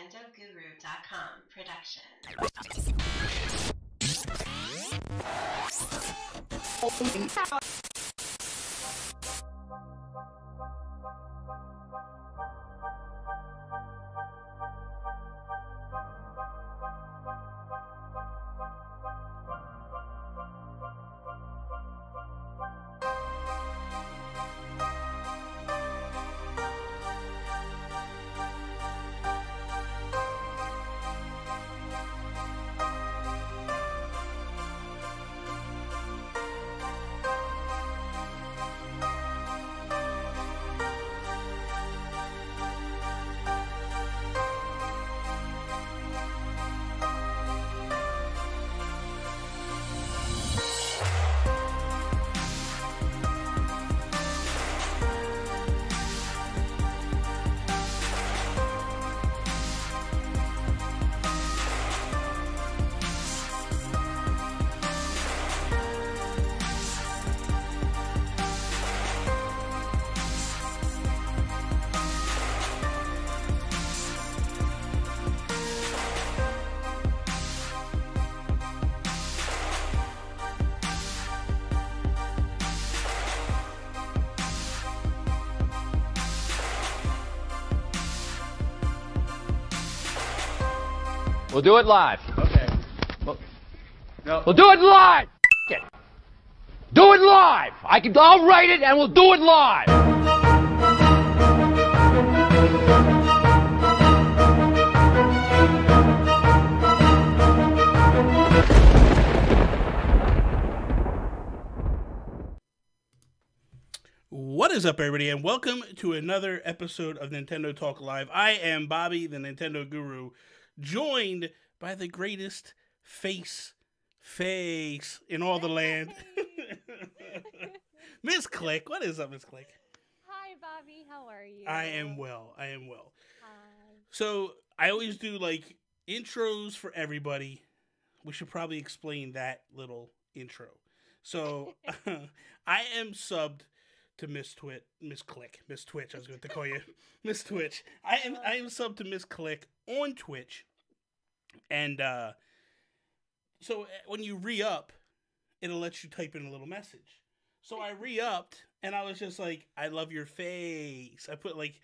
NintendoGuru.com production. We'll do it live. Okay. No. We'll do it live. It. Do it live. I'll write it and we'll do it live. What is up, everybody, and welcome to another episode of Nintendo Talk Live. I am Bobby, the Nintendo Guru, joined by the greatest face in all the land. Miss Click. What is up, Miss Click? Hi, Bobby. How are you? I am well. Hi. So, I always do, like, intros for everybody. We should probably explain that little intro. So, I am subbed to Miss Twitch. I was going to call you Miss Twitch. I am subbed to Miss Click on Twitch. And, so when you re-up, it'll let you type in a little message. So I re-upped, and I was just like, I love your face. I put like,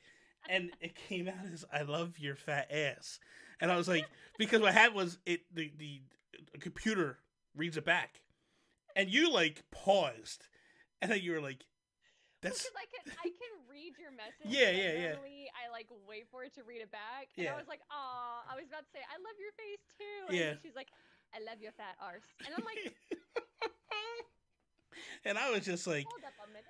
and it came out as, I love your fat ass. And I was like, because what happened was, the computer reads it back. And you, like, paused. And then you were like, that's... Because I can read your message. Yeah. Normally, I, like, wait for it to read it back. And Yeah. I was like, aw. I was about to say, I love your face, too. And Yeah. she's like, I love your fat arse. And I'm like... And I was just like... Hold up a minute.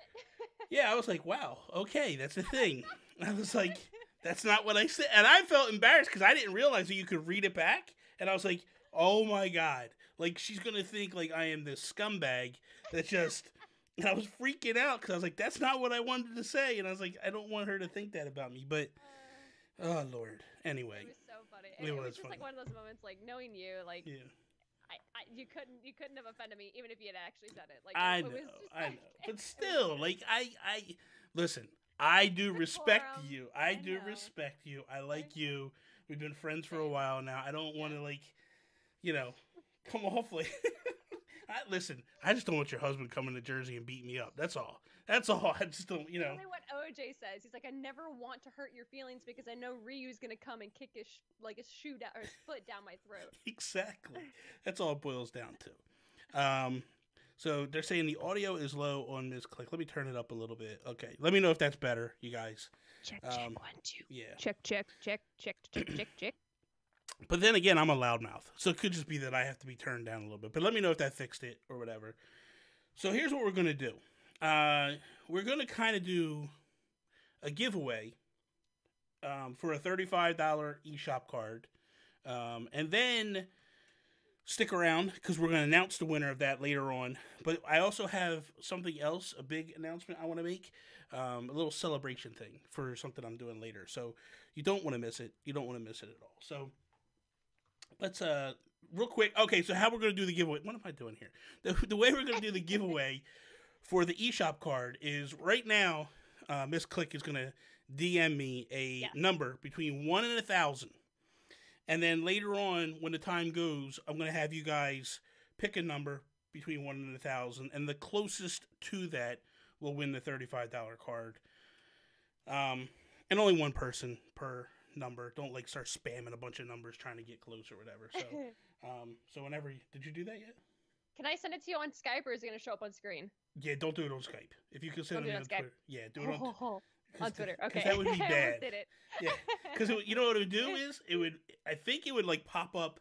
Yeah, I was like, wow, okay, that's the thing. I was like, that's not what I said. And I felt embarrassed because I didn't realize that you could read it back. And I was like, oh my God. Like, she's going to think, like, I am this scumbag that just... And I was freaking out because I was like, that's not what I wanted to say. And I was like, I don't want her to think that about me. But, oh, Lord. Anyway. It was so funny. It It was was just funny. like one of those moments, like, knowing you, like... Yeah. You couldn't have offended me even if you had actually said it. Like I it know. was just But still, like, I listen, I do respect forum. you. I do know. respect you. I like you. We've been friends for a while now. I don't want to, like, come off like... Listen, I just don't want your husband coming to Jersey and beat me up. That's all. That's all. I just don't, Only what OJ says. He's like, I never want to hurt your feelings because I know Ryu's gonna come and kick his shoe down or his foot down my throat. Exactly. That's all it boils down to. So they're saying the audio is low on Ms. Click. Let me turn it up a little bit. Okay. Let me know if that's better, you guys. Check, 1, 2. Yeah. Check. But then again, I'm a loudmouth, so it could just be that I have to be turned down a little bit. But let me know if that fixed it or whatever. So here's what we're going to do. We're going to kind of do a giveaway for a $35 eShop card. And then stick around because we're going to announce the winner of that later on. But I also have something else, a big announcement I want to make. A little celebration thing for something I'm doing later. So you don't want to miss it. You don't want to miss it at all. So... let's, real quick. Okay, so how we're going to do the giveaway. What am I doing here? The way we're going to do the giveaway for the eShop card is right now, Miss Click is going to DM me a number between 1 and 1,000. And then later on, when the time goes, I'm going to have you guys pick a number between 1 and 1,000, and the closest to that will win the $35 card. And only one person per number. Don't like start spamming a bunch of numbers trying to get close or whatever. So, so whenever did you do that yet? Can I send it to you on Skype, or is it going to show up on screen? Yeah, don't do it on Skype. If you can send it on Twitter, yeah, do it on Twitter. Okay, that would be I bad. almost did it. Yeah, because you know what it would do is I think it would like pop up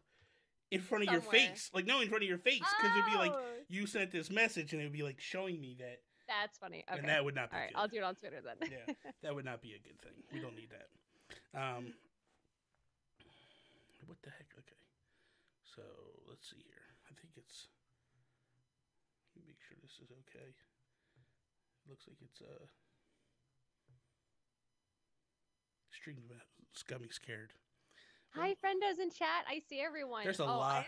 in front of your face, like no, in front of your face, because it'd be like you sent this message and it would be like showing me that. That's funny. Okay. And that would not be good. I'll do it on Twitter then. Yeah, that would not be a good thing. We don't need that. What the heck? Okay. So, let's see here. I think it's... Let me make sure this is okay. Looks like it's, Stream got me scared. Hi, friendos in chat. I see everyone. There's a lot.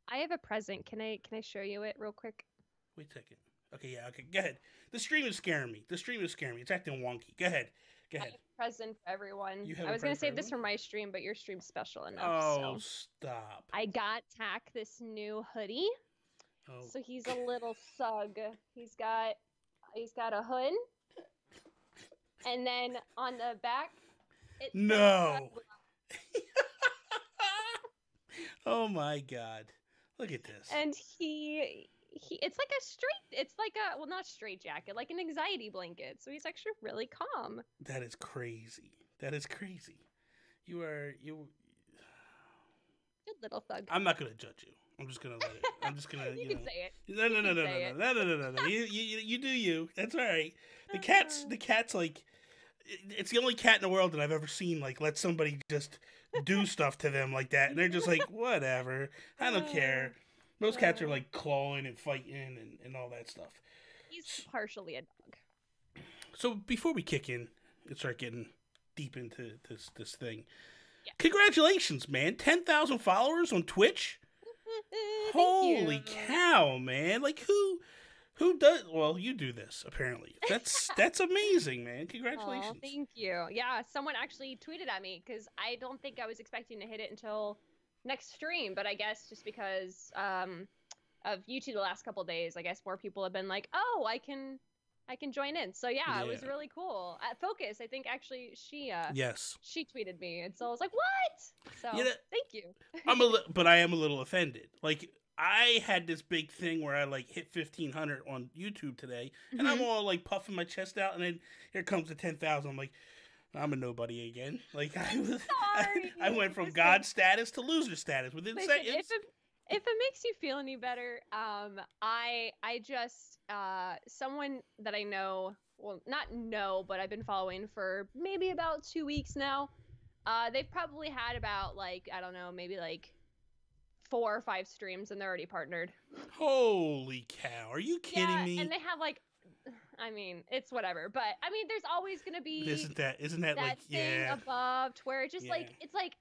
I have a present. Can I show you it real quick? Wait a second. Okay, yeah, okay. Go ahead. The stream is scaring me. It's acting wonky. Go ahead. I have a present for everyone. I was going to save this for my stream, but your stream's special enough. Oh, so. stop. I got Tack this new hoodie. Oh. So he's a little thug. He's got a hood. And then on the back, it No. Oh my God. Look at this. And it's like not straight jacket, like an anxiety blanket. So he's actually really calm. That is crazy. You Good little thug. I'm not gonna judge you. I'm just gonna let it. I'm just gonna. You can say it. No. You do you. That's all right. The cat's like, it's the only cat in the world that I've ever seen like let somebody just do stuff to them like that, and they're just like, whatever. I don't care. Most cats are like clawing and fighting and all that stuff. He's partially a dog. So before we kick in and start getting deep into this thing, congratulations, man! 10,000 followers on Twitch. Holy cow, man! Like who does? Well, you do this apparently. That's amazing, man. Congratulations. Oh, thank you. Yeah, someone actually tweeted at me because I don't think I was expecting to hit it until next stream, but I guess just because of YouTube the last couple of days, I guess more people have been like, oh, I can join in. So yeah, it was really cool. At Focus, I think actually she tweeted me, and so I was like, what? So thank you. But I am a little offended. Like I had this big thing where I like hit 1,500 on YouTube today, and I'm all like puffing my chest out, and then here comes the 10,000. I'm like, I'm a nobody again. Like I went from God status to loser status within seconds. If it makes you feel any better, I just someone that I know, well, not know, but I've been following for maybe about 2 weeks now. They've probably had about like, I don't know, maybe like 4 or 5 streams, and they're already partnered. Holy cow! Are you kidding me? And they have like, I mean, it's whatever, but I mean, there's always gonna be isn't that like thing above to where it just like it's like,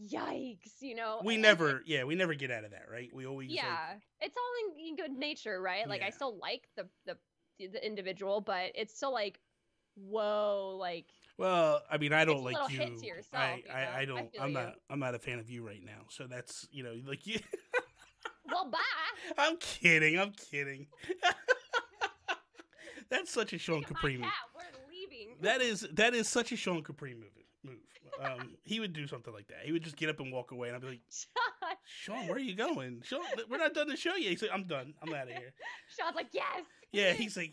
yikes, you know. We never get out of that, right? We always it's all in good nature, right? Like I still like the individual, but it's still like, whoa, like. Well, I mean, I don't like you. Hit to yourself, I don't. I'm not a fan of you right now. So that's like you. Well, bye. I'm kidding. That's such a Sean Capri move. We're leaving. That is such a Sean Capri move. He would do something like that. He would just get up and walk away, and I'd be like, Sean, where are you going? Sean, we're not done the show yet. He's like, I'm done. I'm out of here. Sean's like, yes. Yeah, he's like.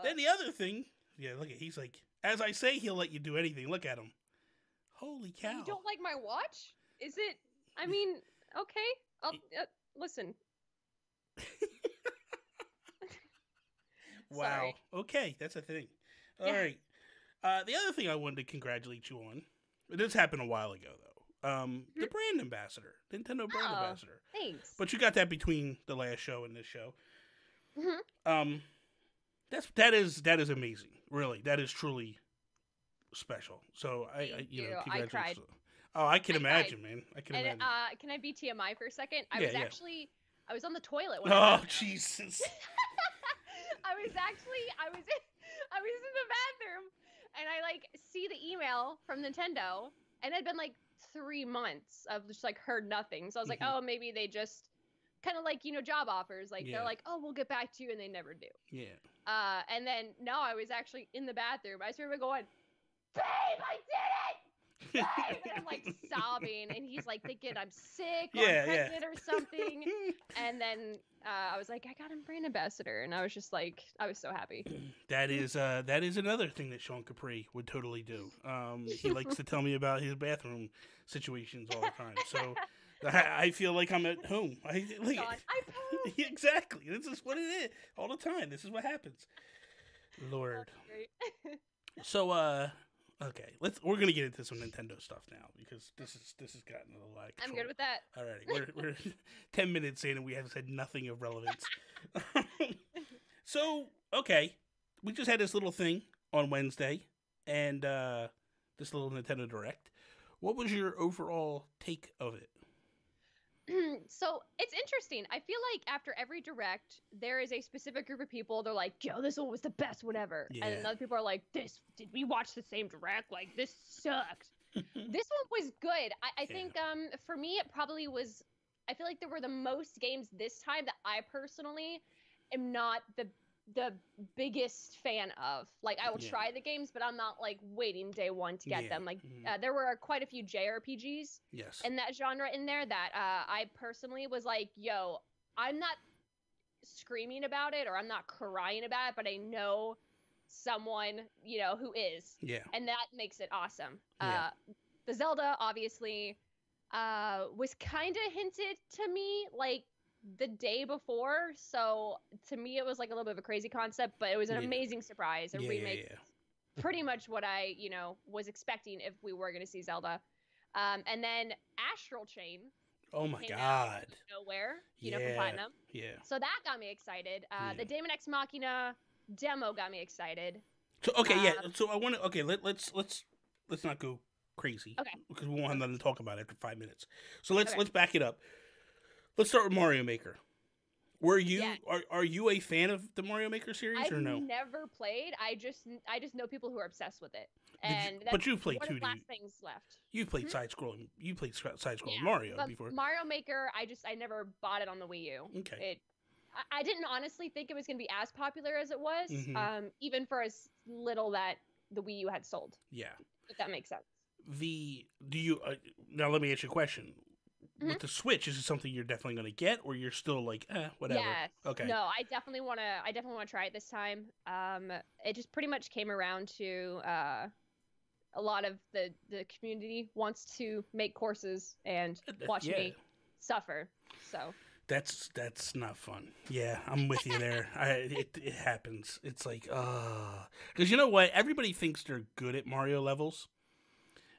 Then the other thing. Yeah, look at he's like, as I say, he'll let you do anything. Look at him. Holy cow! You don't like my watch? Is it? I mean, okay. I'll listen. Wow. Sorry. Okay, that's a thing. All right. The other thing I wanted to congratulate you on. This happened a while ago, though. The brand ambassador, Nintendo brand ambassador. Thanks. But you got that between the last show and this show. Mm-hmm. That is amazing. Really, that is truly special. So I congratulations. cried. Oh, I can imagine, man. I can imagine. Can I be TMI for a second? I was on the toilet when Jesus. I was in the bathroom, and I like see the email from Nintendo, and it had been like 3 months of just like heard nothing. So I was like, oh, maybe they just kind of like, job offers. Like they're like, oh, we'll get back to you, and they never do. Yeah. And then no, I was actually in the bathroom. I just remember going, babe, I did it! Babe! And I'm like sobbing, and he's like thinking I'm sick or I'm pregnant or something. And then I was like, I got him brand ambassador, and I was just like, I was so happy. That is another thing that Sean Capri would totally do. He likes to tell me about his bathroom situations all the time. So I feel like I'm at home. I poop. Exactly. This is what it is all the time. This is what happens. Lord. So okay, we're gonna get into some Nintendo stuff now because this has gotten a little out of control. I'm good with that. Alrighty, we're 10 minutes in and we have said nothing of relevance. So okay, we just had this little thing on Wednesday and this little Nintendo Direct. What was your overall take of it? So it's interesting. I feel like after every Direct, there is a specific group of people. They're like, yo, this one was the best one ever. Yeah. And other people are like, did we watch the same Direct? Like, this sucked. This one was good. I think for me, it probably was, I feel like there were the most games this time that I personally am not the biggest fan of. Like, I will try the games, but I'm not like waiting day one to get them. Like there were quite a few JRPGs in that genre in there that I personally was like, yo, I'm not screaming about it or I'm not crying about it, but I know someone, who is. Yeah. And that makes it awesome. The Zelda obviously was kind of hinted to me like the day before, so to me it was like a little bit of a crazy concept, but it was an amazing surprise. A remake, pretty much what I was expecting if we were going to see Zelda. And then Astral Chain. Oh my god! Nowhere, from Platinum. Yeah. So that got me excited. The Daemon X Machina demo got me excited. So So I want to. Okay, let's not go crazy. Okay. Because we won't have nothing to talk about after 5 minutes. So let's back it up. Let's start with Mario Maker. Were you are you a fan of the Mario Maker series or no? I've never played. I just know people who are obsessed with it. And but you've played 2D. Last things left. You've played side scrolling. You played side scrolling Mario before. Mario Maker, I never bought it on the Wii U. Okay. I didn't honestly think it was going to be as popular as it was. Even for as little that the Wii U had sold. Yeah. If that makes sense. Now let me ask you a question. With the Switch, is it something you're definitely going to get, or you're still like, whatever? Yes. Okay. No, I definitely want to try it this time. It just pretty much came around to a lot of the community wants to make courses and watch me suffer. So that's not fun. Yeah, I'm with you there. It happens. It's like, because you know what? Everybody thinks they're good at Mario levels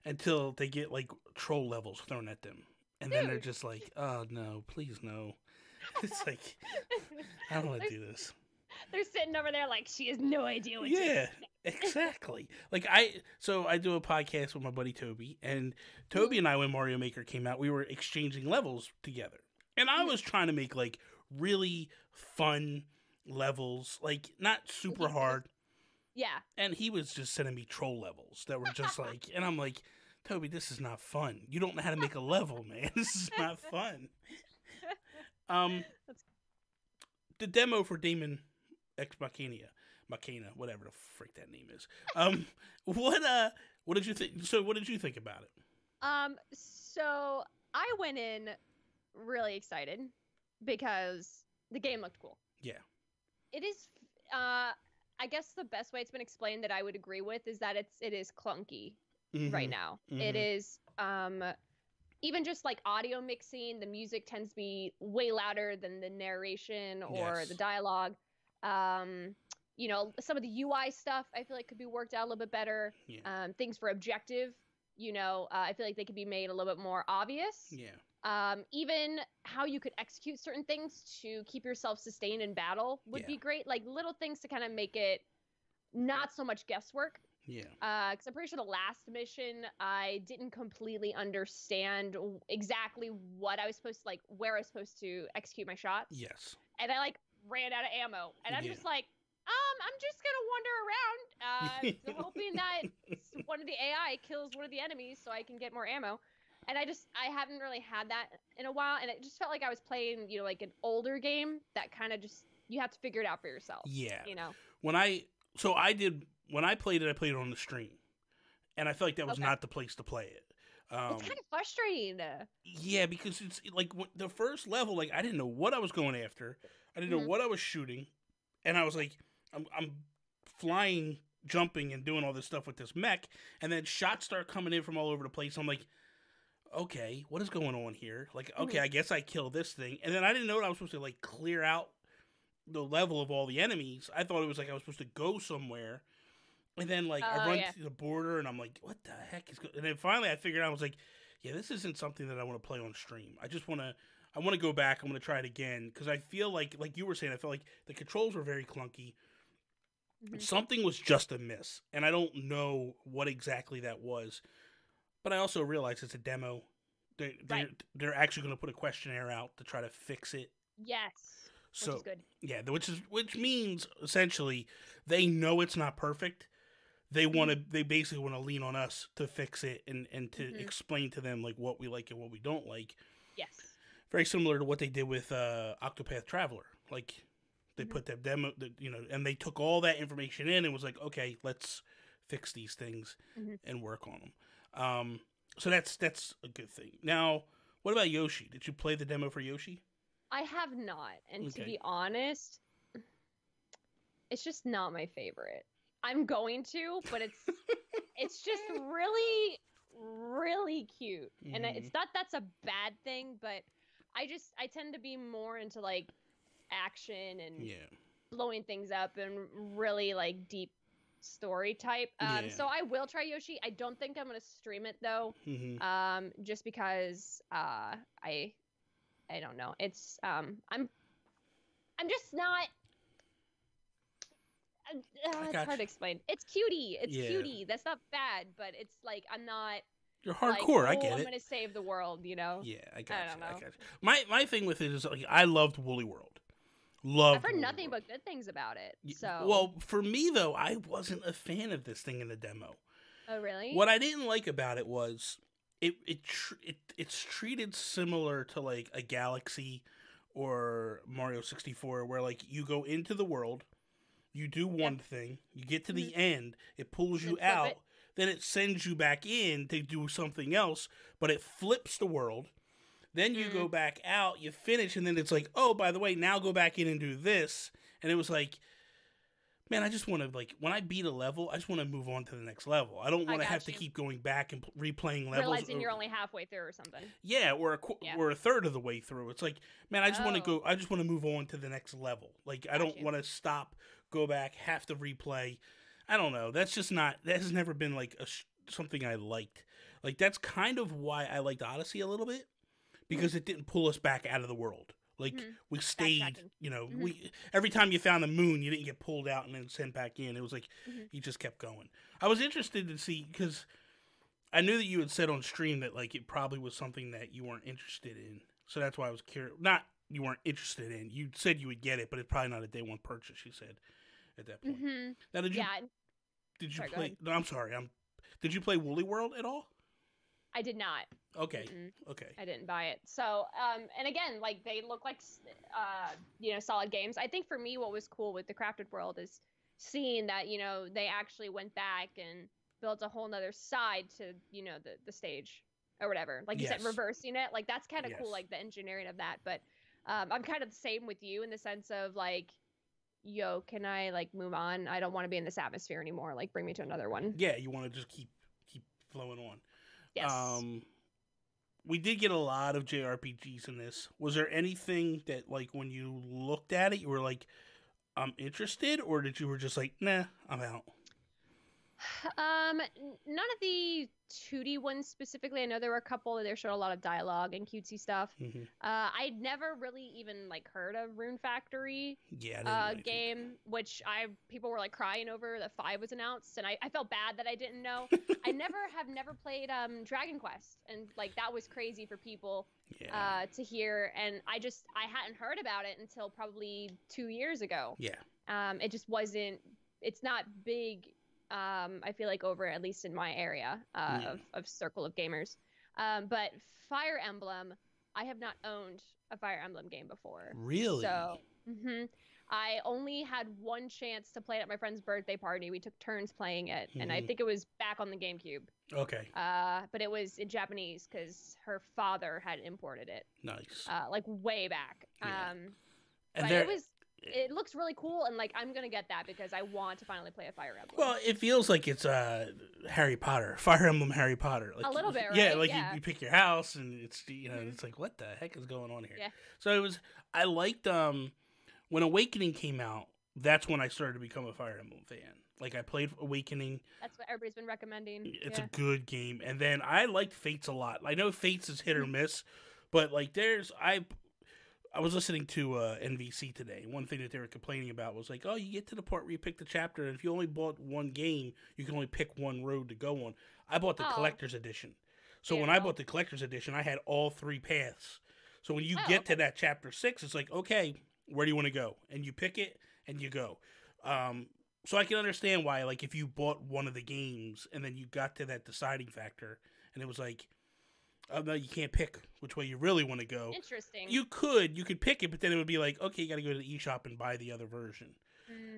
until they get like troll levels thrown at them. And then they're just like, oh, no, please, no. It's like, I don't want to do this. They're sitting over there like, she has no idea what you're saying. Exactly. Like, I do a podcast with my buddy Toby. And Toby and I, when Mario Maker came out, we were exchanging levels together. And I was trying to make, like, really fun levels. Like, not super hard. Yeah. And he was just sending me troll levels that were just like, and I'm like, Toby, this is not fun. You don't know how to make a level, man. This is not fun. The demo for Daemon X Machina, whatever the frick that name is. What did you think? So, what did you think about it? So I went in really excited because the game looked cool. Yeah. It is. I guess the best way it's been explained that I would agree with is that it is clunky. Right now. It is even just like audio mixing, the music tends to be way louder than the narration or the dialogue. Some of the UI stuff I feel like could be worked out a little bit better. Things for objective, I feel like they could be made a little bit more obvious. Even how you could execute certain things to keep yourself sustained in battle would be great. Like little things to kind of make it not so much guesswork. Yeah. Because I'm pretty sure the last mission, I didn't completely understand exactly what I was supposed to, like, where I was supposed to execute my shots. Yes. And I, like, ran out of ammo. And I'm just like, I'm just gonna wander around, hoping that one of the AI kills one of the enemies so I can get more ammo. And I haven't really had that in a while, and it just felt like I was playing, like an older game that kind of just, you have to figure it out for yourself. Yeah. When I played it, I played it on the stream, and I felt like that was not the place to play it. It's kind of frustrating. Yeah, because it's like the first level, like I didn't know what I was going after. I didn't know what I was shooting, and I was like, I'm flying, jumping, and doing all this stuff with this mech, and then shots start coming in from all over the place. I'm like, okay, what is going on here? Like, okay, I guess I kill this thing, and then I didn't know I was supposed to like clear out the level of all the enemies. I thought it was like I was supposed to go somewhere. And then, like, I run to the border, and I'm like, what the heck is going on? And then finally I figured out, I was like, yeah, this isn't something that I want to play on stream. I want to go back. I'm going to try it again. Because I feel like you were saying, I felt like the controls were very clunky. Something was just amiss. And I don't know what exactly that was. But I also realized it's a demo. They're actually going to put a questionnaire out to try to fix it. Yes. So, which is good. Yeah, which means, essentially, they know it's not perfect. They basically want to lean on us to fix it and to explain to them like what we like and what we don't like. Yes. Very similar to what they did with Octopath Traveler. Like they put that demo, and they took all that information in and was like, okay, let's fix these things and work on them. So that's a good thing. Now, what about Yoshi? Did you play the demo for Yoshi? I have not, and to be honest, it's just not my favorite. I'm going to, but it's just really, really cute. And it's not that's a bad thing, but I tend to be more into like action and blowing things up and really like deep story type. So I will try Yoshi. I don't think I'm gonna stream it though. Just because I don't know. It's I'm just not. It's hard to explain. It's cutie. It's cutie. That's not bad, but it's like I'm not. You're hardcore. Like, I get it. I'm gonna save the world. Yeah, I got you. My thing with it is like I loved Woolly World. I've heard nothing but good things about it. So well, for me though, I wasn't a fan of this thing in the demo. Oh really? What I didn't like about it was it's treated similar to like a Galaxy or Mario 64, where like you go into the world. You do one thing, you get to the end, it pulls you out, then it sends you back in to do something else, but it flips the world. Then you go back out, you finish, and then it's like, oh, by the way, now go back in and do this. And it was like, man, I just want to, like, when I beat a level, I just want to move on to the next level. I don't want to have to keep going back and replaying levels. Realizing you're only halfway through or something. Yeah, or a third of the way through. It's like, man, I just want to go, I just want to move on to the next level. Like, I don't want to stop, go back, have to replay. I don't know. That's just not, that has never been, like, something I liked. Like, that's kind of why I liked Odyssey a little bit, because it didn't pull us back out of the world. Like, we stayed, we every time you found the moon, you didn't get pulled out and then sent back in. It was like, you just kept going. I was interested to see, because I knew that you had said on stream that, like, it probably was something that you weren't interested in. So that's why I was curious. Not you weren't interested in. You said you would get it, but it's probably not a day one purchase, you said, at that point. Now, did you play, no, I'm sorry, did you play Woolly World at all? I did not. Okay. Okay. I didn't buy it. So, and again, like they look like, solid games. I think for me, what was cool with the Crafted World is seeing that, they actually went back and built a whole nother side to, the stage or whatever. Like you said, reversing it. Like that's kind of cool, like the engineering of that. But I'm kind of the same with you in the sense of like, yo, can I like move on? I don't want to be in this atmosphere anymore. Like bring me to another one. Yeah, you want to just keep flowing on. Yes. We did get a lot of JRPGs in this. Was there anything that, like, when you looked at it, you were like, I'm interested? Or did you were just like, nah, I'm out? None of the 2D ones specifically. I know there were a couple that showed a lot of dialogue and cutesy stuff. I'd never really even like heard of Rune Factory game, which people were like crying over that 5 was announced, and I felt bad that I didn't know. I have never played Dragon Quest, and like that was crazy for people to hear, and I hadn't heard about it until probably 2 years ago. It just wasn't. It's not big. I feel like over at least in my area of circle of gamers. But Fire Emblem, I have not owned a Fire Emblem game before. Really? So, I only had one chance to play it at my friend's birthday party. We took turns playing it, and I think it was back on the GameCube. Okay. But it was in Japanese because her father had imported it. Nice. Like way back. Yeah. And but it looks really cool, and like I'm gonna get that because I want to finally play a Fire Emblem. Well, it feels like it's Harry Potter, Fire Emblem Harry Potter. Like, a little bit, right? Yeah, like you pick your house, and it's it's like what the heck is going on here? Yeah. So I liked when Awakening came out. That's when I started to become a Fire Emblem fan. Like I played Awakening. That's what everybody's been recommending. It's a good game, and then I liked Fates a lot. I know Fates is hit or miss, but like I was listening to NVC today. One thing that they were complaining about was like, oh, you get to the part where you pick the chapter, and if you only bought one game, you can only pick one road to go on. I bought the collector's edition. So when I bought the collector's edition, I had all 3 paths. So when you get to that chapter 6, it's like, okay, where do you want to go? And you pick it, and you go. So I can understand why, like, if you bought one of the games, and then you got to that deciding factor, and it was like, oh, no, you can't pick which way you really want to go. Interesting. You could pick it, but then it would be like, okay, you got to go to the eShop and buy the other version.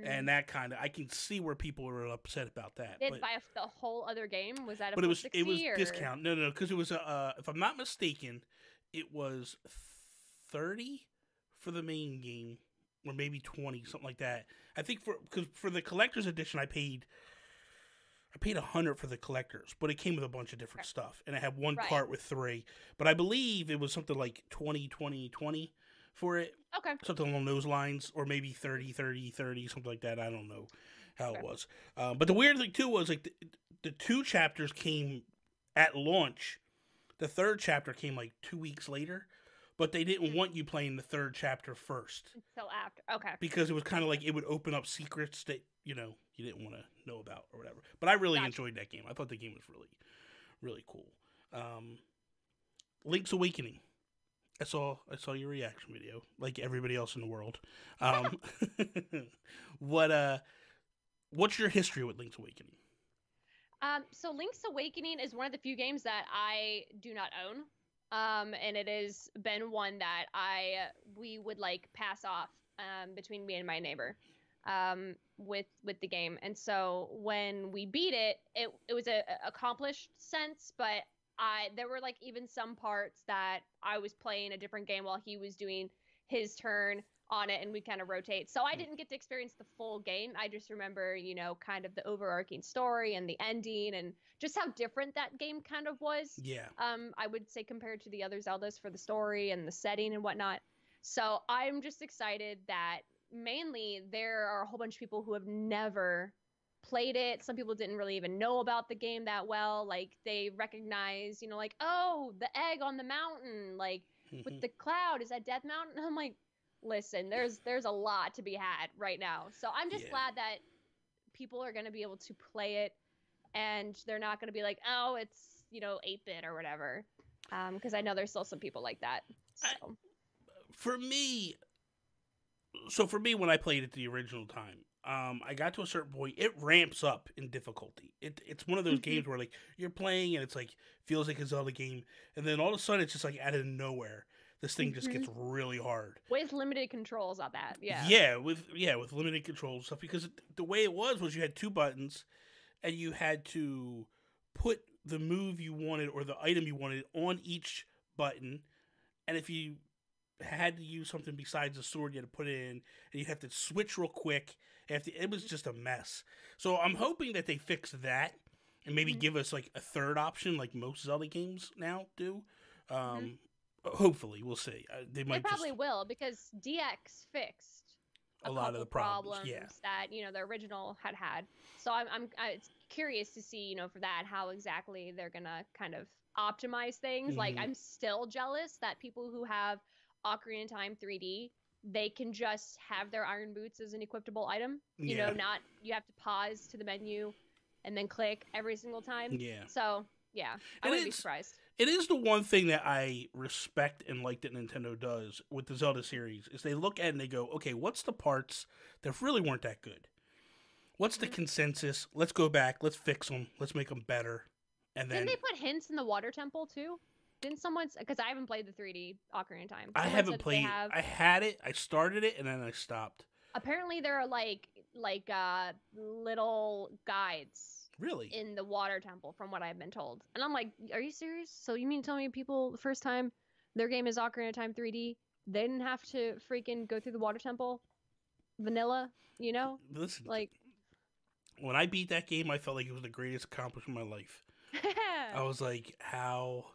And that kind of, I can see where people were upset about that. Did buy the whole other game? Was that a but full it was 60 it was or? discount. No, because it was if I'm not mistaken, it was 30 for the main game, or maybe 20, something like that. I think for the collector's edition, I paid 100 for the collectors, but it came with a bunch of different stuff, and I had one cart with 3. But I believe it was something like 20 for it. Okay. Something along those lines, or maybe 30, something like that. I don't know how it was. But the weird thing too was like the 2 chapters came at launch. The 3rd chapter came like 2 weeks later, but they didn't want you playing the 3rd chapter first. Until after. Okay. Because it was kind of like it would open up secrets that you didn't want to know about or whatever. But I really enjoyed that game. I thought the game was really, really cool. Link's Awakening. I saw your reaction video, like everybody else in the world. What's your history with Link's Awakening? So Link's Awakening is one of the few games that I do not own. And it has been one that we would like pass off between me and my neighbor with the game. And so when we beat it, it was a accomplished sense, but there were like even some parts that I was playing a different game while he was doing his turn on it, and we kind of rotate. So I didn't get to experience the full game. I just remember, kind of the overarching story and the ending and just how different that game kind of was. Yeah. I would say compared to the other Zeldas for the story and the setting and whatnot. So I'm just excited that mainly there are a whole bunch of people who have never played it. Some people didn't really even know about the game that well. Like they recognize, like, oh, the egg on the mountain, like with the cloud, is that Death Mountain? I'm like, listen, there's a lot to be had right now. So I'm just glad that people are going to be able to play it, and they're not going to be like, oh, it's 8-bit or whatever. Because I know there's still some people like that. So. For me, when I played it the original time, I got to a certain point, it ramps up in difficulty. It's one of those games where like you're playing and it's like feels like a Zelda game, and then all of a sudden it's just like out of nowhere, this thing just gets really hard. With limited controls on that, yeah. Yeah, with limited controls stuff, because the way it was you had 2 buttons, and you had to put the move you wanted or the item you wanted on each button, and if you had to use something besides the sword, you had to put it in, and you have to switch real quick. It was just a mess. So I'm hoping that they fix that and maybe give us like a 3rd option, like most Zelda games now do. Hopefully, we'll see. They probably will, because DX fixed a lot of the problems that the original had. So I'm curious to see for that how exactly they're gonna kind of optimize things. Like I'm still jealous that people who have Ocarina of Time 3D, they can just have their iron boots as an equipable item. You have to pause to the menu and then click every single time. Yeah. So Yeah, I And wouldn't be it's- surprised. It is the one thing that I respect and like that Nintendo does with the Zelda series is they look at it and they go, okay, what's the parts that really weren't that good? What's the Mhm. consensus? Let's go back. Let's fix them. Let's make them better. And then Didn't they put hints in the water temple too? Didn't someone? Because I haven't played the 3D Ocarina of Time. I Someone haven't said that played. They have, I had it. I started it and then I stopped. apparently, there are like little guides Really? in the water temple, from what I've been told. And I'm like, are you serious? So you mean to tell me people the first time their game is Ocarina of Time 3D, they didn't have to freaking go through the water temple, vanilla? You know, Listen, like. when I beat that game, I felt like it was the greatest accomplishment of my life. I was like, how?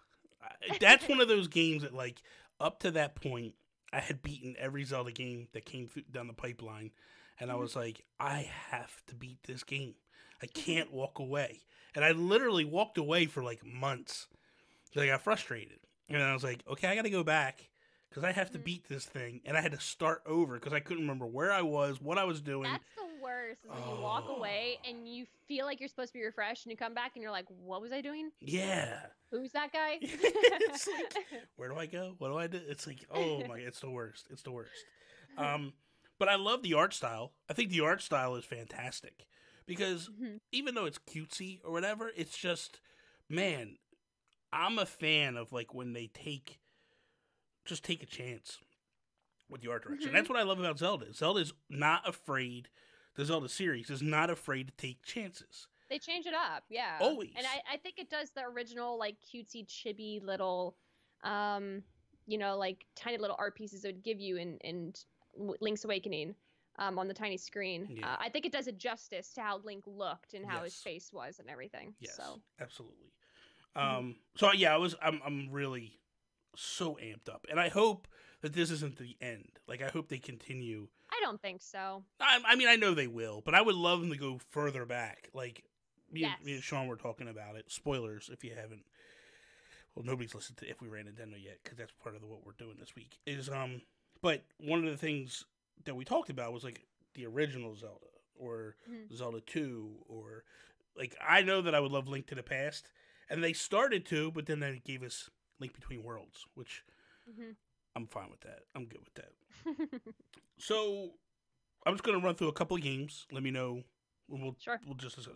That's one of those games that, like, up to that point, I had beaten every Zelda game that came down the pipeline. And I was like, I have to beat this game. I can't walk away. And I literally walked away for, like, months. I got frustrated. And I was like, okay, I got to go back because I have to beat this thing. And I had to start over because I couldn't remember where I was, what I was doing. That's the worst, is when you walk away and you feel like you're supposed to be refreshed and you come back and you're like, what was I doing? Yeah. Who's that guy? It's like, where do I go? What do I do? It's like, oh my, it's the worst. It's the worst. But I love the art style. I think the art style is fantastic because even though it's cutesy or whatever, it's just, man, I'm a fan of like when they take a chance with the art direction. That's what I love about Zelda. Zelda's not afraid. The Zelda series is not afraid to take chances. They change it up, yeah. Always. And I think it does the original, like, cutesy, chibi little, like, tiny little art pieces it would give you in Link's Awakening on the tiny screen. Yeah. I think it does it justice to how Link looked and how his Yes. face was and everything. Yes, So. absolutely. So yeah, I'm really so amped up, and I hope that this isn't the end. Like, I hope they continue. I don't think so. I mean, I know they will, but I would love them to go further back. Like, me and Yes. Sean were talking about it. Spoilers, if you haven't. Well, nobody's listened to If We Ran Nintendo yet, because that's part of what we're doing this week. But one of the things that we talked about was, like, the original Zelda, or Zelda 2, or, like, I know that I would love Link to the Past, and they started to, but then they gave us Link Between Worlds, which I'm fine with that. I'm good with that. So, I'm just going to run through a couple of games. Let me know. We'll just discuss.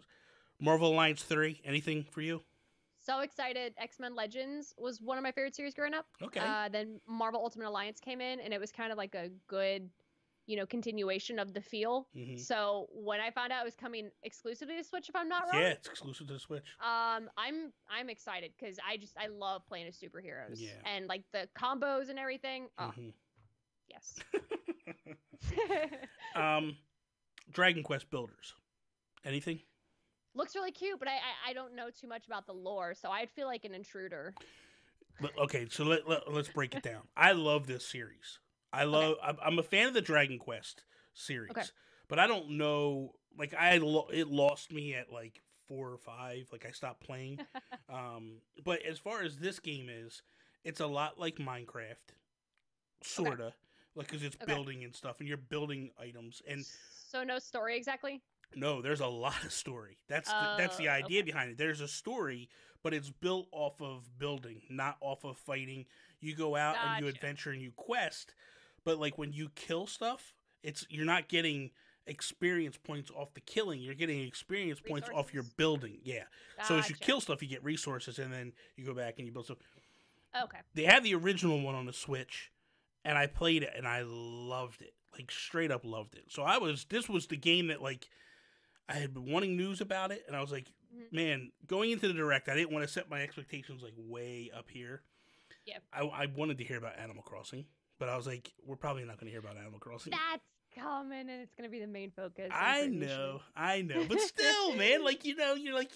Marvel Alliance 3, anything for you? So excited. X-Men Legends was one of my favorite series growing up. Okay. Then Marvel Ultimate Alliance came in, and it was kind of like a good, continuation of the feel. So when I found out it was coming exclusively to Switch, if I'm not wrong. Yeah, it's exclusive to the Switch. I'm excited because I love playing as superheroes. Yeah. And like the combos and everything. Oh, yes. Dragon Quest Builders. Anything? Looks really cute, but I don't know too much about the lore, so I'd feel like an intruder. Okay, so let's break it down. I love this series. I'm a fan of the Dragon Quest series, but I don't know. Like, it lost me at like 4 or 5. Like, I stopped playing. But as far as this game is, it's a lot like Minecraft, sorta. Like, because it's building and stuff, and you're building items, and so no story exactly. No, there's a lot of story. That's the idea behind it. There's a story, but it's built off of building, not off of fighting. You go out and you adventure and you quest, but like when you kill stuff, you're not getting experience points off the killing. You're getting experience points off your building. Yeah. So as you kill stuff, you get resources, and then you go back and you build stuff. Okay. They had the original one on the Switch, and I played it, and I loved it. Like, straight up loved it. So this was the game that, like, I had been wanting news about it, and I was like, man, going into the Direct, I didn't want to set my expectations, like, way up here. Yeah. I wanted to hear about Animal Crossing, but I was like, we're probably not going to hear about Animal Crossing. That's coming, and it's going to be the main focus. I know. But still, man, like, you're like...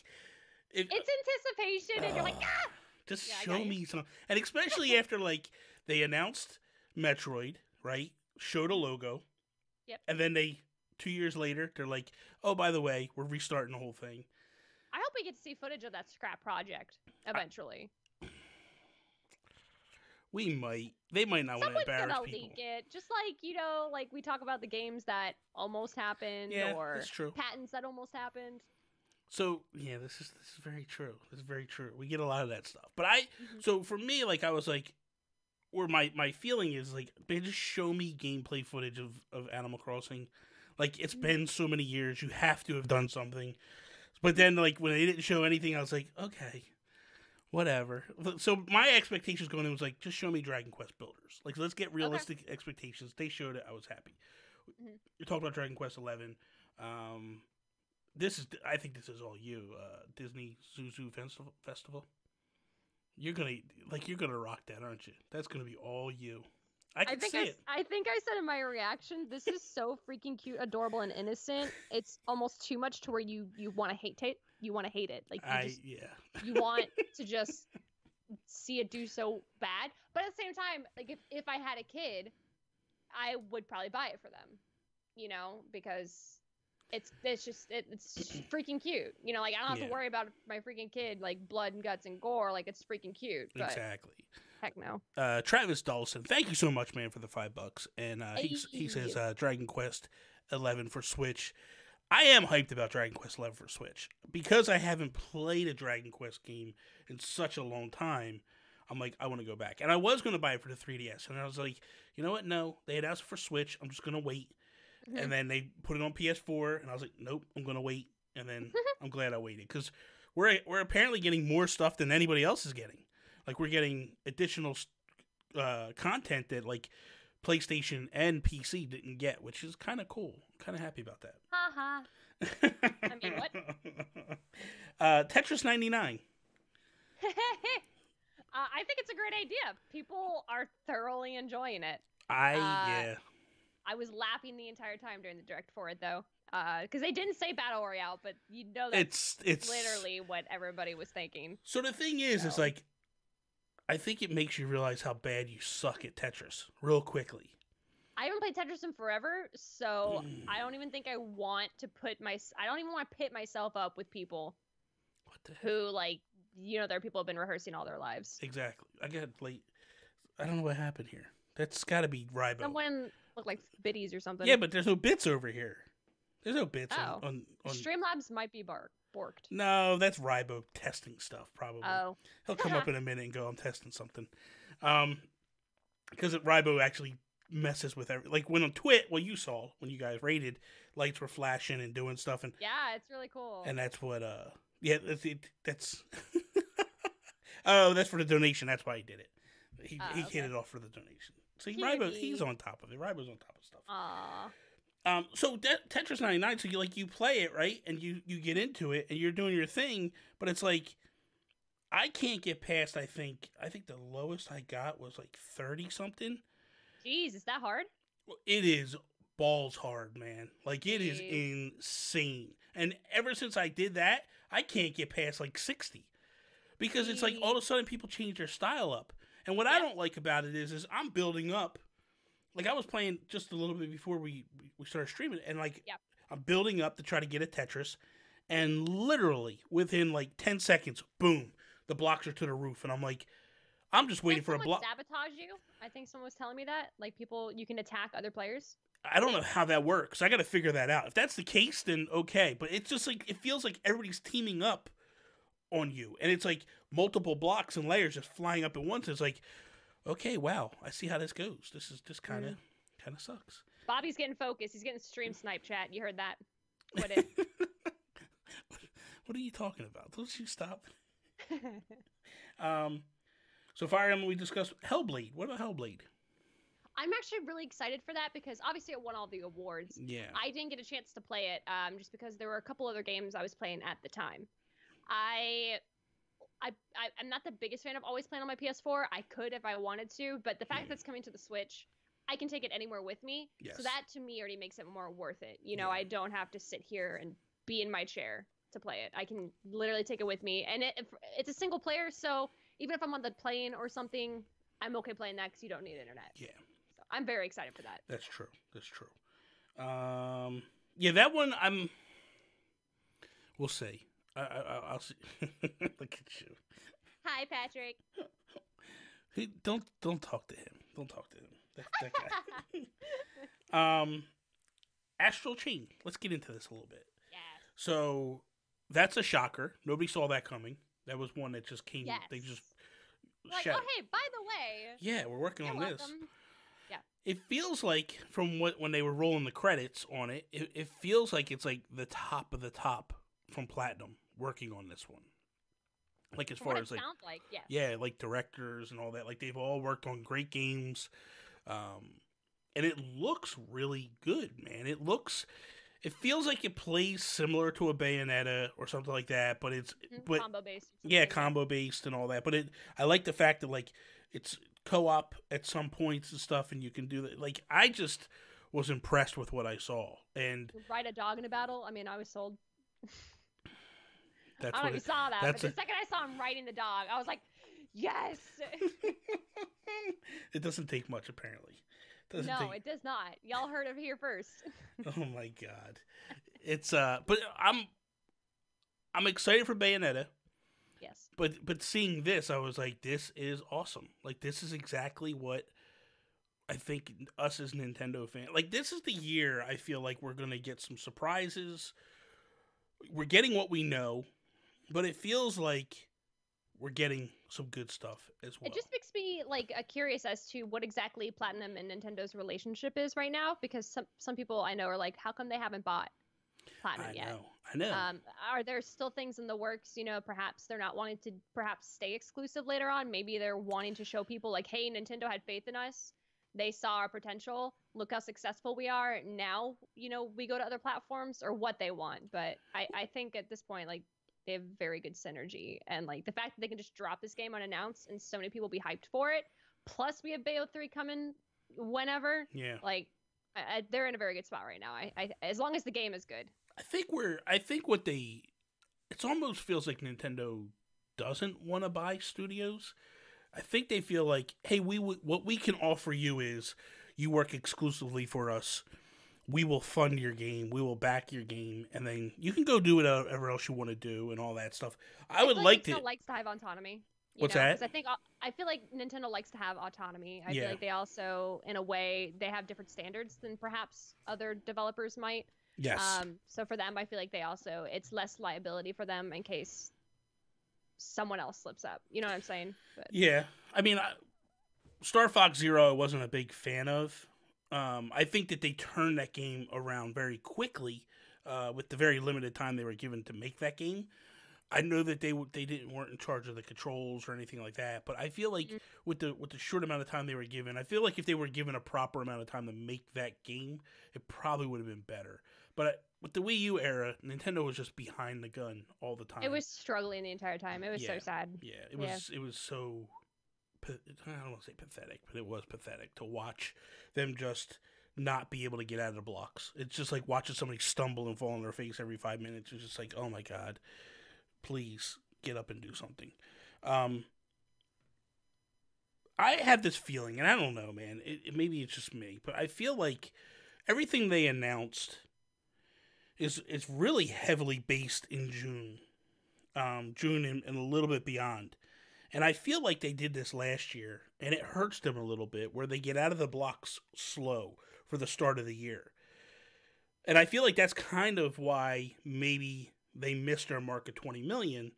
It's anticipation, and you're like, ah! Just show me some... And especially after, like, they announced Metroid, right? Showed a logo. Yep. And then 2 years later, they're like, oh, by the way, we're restarting the whole thing. I hope we get to see footage of that scrap project eventually. We might. They might not want to embarrass Someone's people. gonna leak it. Just like, like we talk about the games that almost happened, or that's true. patents that almost happened. So yeah, this is very true. This is very true. We get a lot of that stuff. But Mm-hmm. so for me, like I was like, or my feeling is like, man, just show me gameplay footage of Animal Crossing. Like it's Mm-hmm. been so many years, you have to have done something. But then like when they didn't show anything, I was like, okay, whatever. So my expectations going in was like, just show me Dragon Quest Builders. Like let's get realistic expectations. They showed it, I was happy. Mhm. You talked about Dragon Quest 11. I think this is all you, Disney Zuzu Festival. You're gonna rock that, aren't you? That's gonna be all you. I can see it. I think I said in my reaction, this is so freaking cute, adorable, and innocent. It's almost too much to where you want to hate it. You want to hate it. Like you want to just see it do so bad. But at the same time, like if I had a kid, I would probably buy it for them. You know, because it's just freaking cute. You know, like I don't have to worry about my freaking kid like blood and guts and gore. Like it's freaking cute. But Exactly. heck no. Travis Dawson, thank you so much, man, for the $5. And he says Dragon Quest 11 for Switch. I am hyped about Dragon Quest 11 for Switch because I haven't played a Dragon Quest game in such a long time. I'm like, I want to go back, and I was going to buy it for the 3DS, and I was like, you know what? No, they announced it for Switch. I'm just going to wait. And then they put it on PS4, and I was like, nope, I'm going to wait. And then I'm glad I waited because we're apparently getting more stuff than anybody else is getting. Like we're getting additional content that like PlayStation and PC didn't get, which is kind of cool. Kind of happy about that. Haha. I mean, what? Tetris 99. I think it's a great idea. People are thoroughly enjoying it. Yeah. I was laughing the entire time during the direct for it, though, because they didn't say Battle Royale, but you know that's it's literally what everybody was thinking. So the thing is like, I think it makes you realize how bad you suck at Tetris real quickly. I haven't played Tetris in forever, so I don't even think I want to I don't even want to pit myself up with people who, like, you know, there are people who have been rehearsing all their lives. Exactly. I don't know what happened here. That's got to be Rybo. Someone looked like biddies or something. Yeah, but there's no bits over here. There's no bits on Streamlabs might be borked. No, that's Rybo testing stuff, probably. Oh. He'll come up in a minute and go, I'm testing something. Because Rybo actually messes with like when on Twit, well, you saw when you guys raided, lights were flashing and doing stuff. And yeah, it's really cool. And that's what, that's... Oh, that's for the donation. That's why he did it. He hit it off for the donation. See, Rybo, he's on top of it. Rybo's on top of stuff. Aww. So Tetris 99, so you play it, right? And you get into it and you're doing your thing, but it's like I can't get past I think the lowest I got was like 30 something. Jeez, is that hard? It is balls hard, man. Like it is insane. And ever since I did that, I can't get past like 60. Because it's like all of a sudden people change their style up. And what I don't like about it is I'm building up. Like I was playing just a little bit before we started streaming, and like I'm building up to try to get a Tetris, and literally within like 10 seconds, boom, the blocks are to the roof, and I'm like, I'm just waiting for a block. Sabotage you? I think someone was telling me that. Like you can attack other players. I don't know how that works. I got to figure that out. If that's the case, then okay. But it's just like it feels like everybody's teaming up on you, and it's like multiple blocks and layers just flying up at once. It's like, okay, wow, I see how this goes. This is just kind of sucks. Bobby's getting focused. He's getting stream snipe chat. You heard that? Quit it. What are you talking about? Don't you stop. So Fire Emblem, we discussed Hellblade. What about Hellblade? I'm actually really excited for that because obviously it won all the awards. Yeah. I didn't get a chance to play it just because there were a couple other games I was playing at the time. I'm not the biggest fan of always playing on my PS4. I could if I wanted to, but the fact that it's coming to the Switch, I can take it anywhere with me. Yes. So that to me already makes it more worth it. You know, I don't have to sit here and be in my chair to play it. I can literally take it with me, and it's a single player, so even if I'm on the plane or something, I'm okay playing that because you don't need internet. Yeah. So I'm very excited for that. That's true. Yeah, that one we'll see. I'll see. Look at you. Hi, Patrick. Don't talk to him. Don't talk to him. That guy. Astral Chain. Let's get into this a little bit. Yeah. So, that's a shocker. Nobody saw that coming. That was one that just came. Yes. They just Like, oh hey, by the way, yeah, we're working you're on welcome. this. Yeah. It feels like from when they were rolling the credits on it, it feels like it's like the top of the top from Platinum working on this one. Like as From far what as it like sounds like, yes. yeah, like directors and all that. Like they've all worked on great games, and it looks really good, man. It feels like it plays similar to a Bayonetta or something like that, but it's Combo based. yeah, combo based and all that. But I like the fact that like it's co-op at some points and stuff, and you can do that. Like I just was impressed with what I saw, and Ride a dog in a battle. I mean, I was sold. that's I don't know if you saw that, that's but the second I saw him riding the dog, I was like, yes. It doesn't take much, apparently. It does not. Y'all heard it here first. Oh my god, it's but I'm excited for Bayonetta. Yes. But seeing this, I was like, this is awesome. Like this is exactly what I think us as Nintendo fans, like this is the year I feel like we're gonna get some surprises. We're getting what we know, but it feels like we're getting some good stuff as well. It just makes me like curious as to what exactly Platinum and Nintendo's relationship is right now, because some people I know are like, how come they haven't bought Platinum yet? I know. Are there still things in the works? You know, perhaps they're not wanting to perhaps stay exclusive later on. Maybe they're wanting to show people like, hey, Nintendo had faith in us. They saw our potential. Look how successful we are. Now, you know, we go to other platforms, or what they want. But I think at this point, like, they have very good synergy. And like the fact that they can just drop this game unannounced and so many people be hyped for it. Plus we have Bayo 3 coming whenever. Yeah. Like they're in a very good spot right now. I as long as the game is good. I think it almost feels like Nintendo doesn't want to buy studios. I think they feel like, hey, what we can offer you is you work exclusively for us. We will fund your game. We will back your game, and then you can go do whatever else you want to do and all that stuff. I would like to. Nintendo likes to have autonomy. What's that? I feel like Nintendo likes to have autonomy. I Yeah. feel like they also, in a way, they have different standards than perhaps other developers might. Yes. So for them, I feel like it's less liability for them in case someone else slips up. You know what I'm saying? But... Yeah. I mean, Star Fox Zero I wasn't a big fan of. I think that they turned that game around very quickly with the very limited time they were given to make that game. I know that they weren't in charge of the controls or anything like that, but I feel like with the short amount of time they were given, I feel like if they were given a proper amount of time to make that game, it probably would have been better. But with the Wii U era, Nintendo was just behind the gun all the time. It was struggling the entire time. It was so sad. Yeah, it was so. I don't want to say pathetic, but it was pathetic to watch them just not be able to get out of the blocks. It's just like watching somebody stumble and fall on their face every 5 minutes. It's just like, oh my god, please get up and do something. I have this feeling, and I don't know, man. Maybe it's just me, but I feel like everything they announced is really heavily based in June, and a little bit beyond. And I feel like they did this last year, and it hurts them a little bit, where they get out of the blocks slow for the start of the year. And I feel like that's kind of why maybe they missed their mark of 20 million,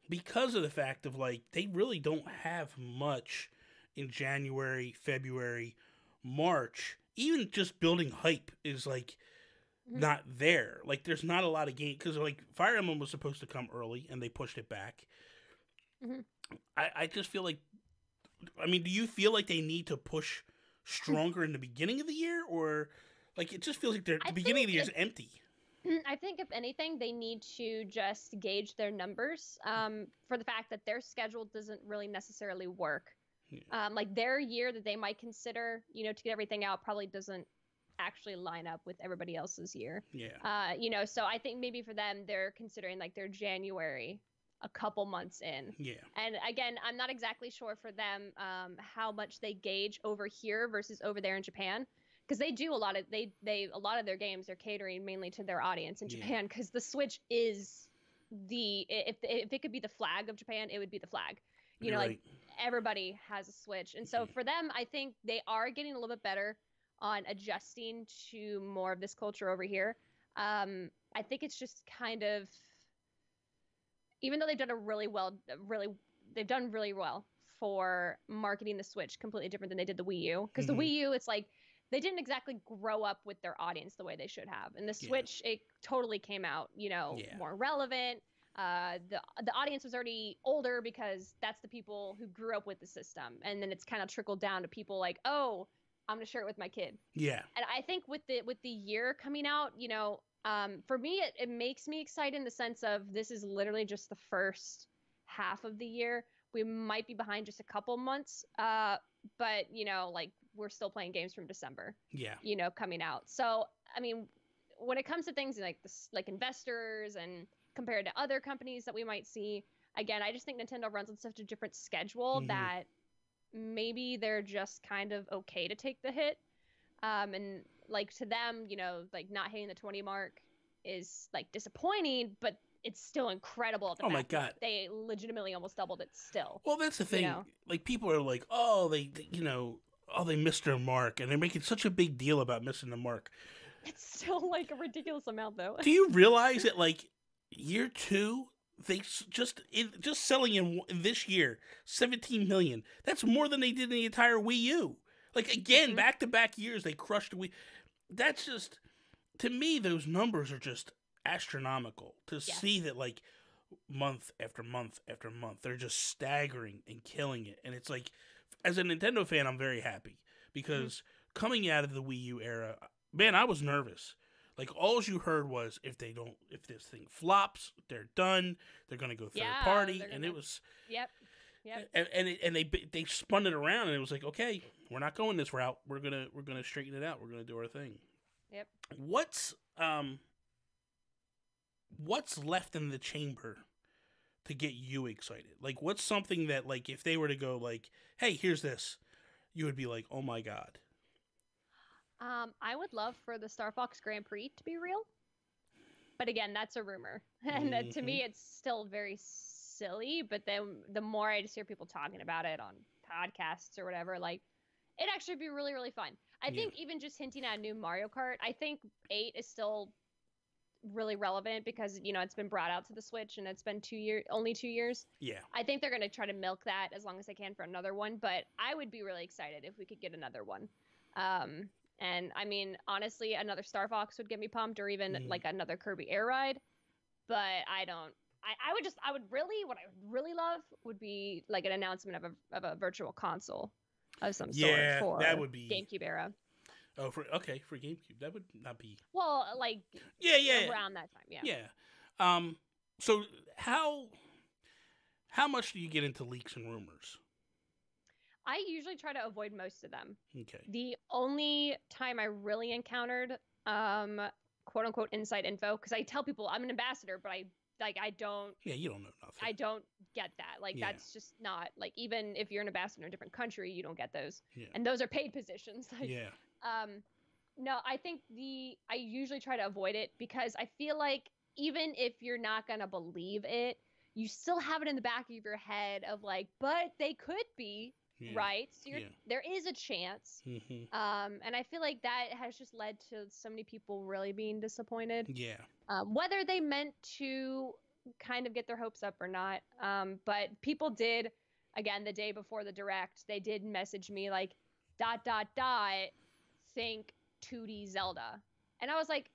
because of the fact of, like, they really don't have much in January, February, March. Even just building hype is, like, not there. Like, there's not a lot of game, because, like, Fire Emblem was supposed to come early, and they pushed it back. I just feel like, I mean, do you feel like they need to push stronger in the beginning of the year, or like it just feels like the beginning of the year is empty? I think if anything, they need to just gauge their numbers for the fact that their schedule doesn't really necessarily work. Yeah. Like their year that they might consider, you know, to get everything out probably doesn't actually line up with everybody else's year. Yeah. You know, so I think maybe for them, they're considering like their January a couple months in. Yeah. And again, I'm not exactly sure for them how much they gauge over here versus over there in Japan, because they do a lot of a lot of their games are catering mainly to their audience in Japan, because the Switch is if it could be the flag of Japan, it would be the flag. You know, like everybody has a Switch. And so for them, I think they are getting a little bit better on adjusting to more of this culture over here. I think it's just kind of even though they've done they've done really well for marketing the Switch, completely different than they did the Wii U. Because the Wii U, it's like they didn't exactly grow up with their audience the way they should have. And the Switch, it totally came out, more relevant. The audience was already older because that's the people who grew up with the system, and then it's kind of trickled down to people like, oh, I'm gonna share it with my kid. Yeah. And I think with the year coming out, for me it makes me excited in the sense of this is literally just the first half of the year. We might be behind just a couple months, but like we're still playing games from December. Yeah. Coming out. So I mean, when it comes to things like this, like investors and compared to other companies that we might see, again, I just think Nintendo runs on such a different schedule that maybe they're just kind of okay to take the hit. And like to them, like not hitting the 20 mark is like disappointing, but it's still incredible. Oh my God. They legitimately almost doubled it still. Well, that's the thing. Like people are like, oh, they missed their mark, and they're making such a big deal about missing the mark. It's still like a ridiculous amount though. Do you realize that like year 2, they just selling in this year 17 million. That's more than they did in the entire Wii U. Like again, back-to-back years they crushed the Wii. That's just, to me, those numbers are just astronomical. To see that like month after month after month, they're just staggering and killing it. And it's like, as a Nintendo fan, I'm very happy because coming out of the Wii U era, man, I was nervous. Like, all you heard was, if this thing flops, they're done. They're going to go third party. And it was... Yep. And they spun it around, and it was like, okay, we're not going this route. We're gonna straighten it out. We're gonna do our thing. Yep. What's left in the chamber to get you excited? Like, what's something that, like, if they were to go, like, hey, here's this, you would be like, oh my God. I would love for the Star Fox Grand Prix to be real. But again, that's a rumor. And to me, it's still very silly. But then the more I just hear people talking about it on podcasts or whatever, like, it'd actually be really, really fun. I think even just hinting at a new Mario Kart, I think 8 is still really relevant because, it's been brought out to the Switch and it's been only 2 years. Yeah. I think they're going to try to milk that as long as they can for another one. But I would be really excited if we could get another one. And I mean, honestly, another Star Fox would get me pumped, or even like another Kirby Air Ride. But what I would really love would be like an announcement of a virtual console of some sort for that would be GameCube era. Oh, for GameCube, that would not be. Well, like around that time, yeah. So how much do you get into leaks and rumors? I usually try to avoid most of them. Okay. The only time I really encountered quote unquote inside info, because I tell people I'm an ambassador, but I don't. Yeah, you don't know nothing. I don't get that. Like that's just not, like, even if you're an ambassador in a different country, you don't get those. Yeah. And those are paid positions. Like, no, I think I usually try to avoid it because I feel like even if you're not gonna believe it, you still have it in the back of your head of like, but they could be. Yeah. Right, so there is a chance, and I feel like that has just led to so many people really being disappointed. Yeah, whether they meant to kind of get their hopes up or not, but people did. Again, the day before the direct, they did message me like, ... think 2D Zelda, and I was like,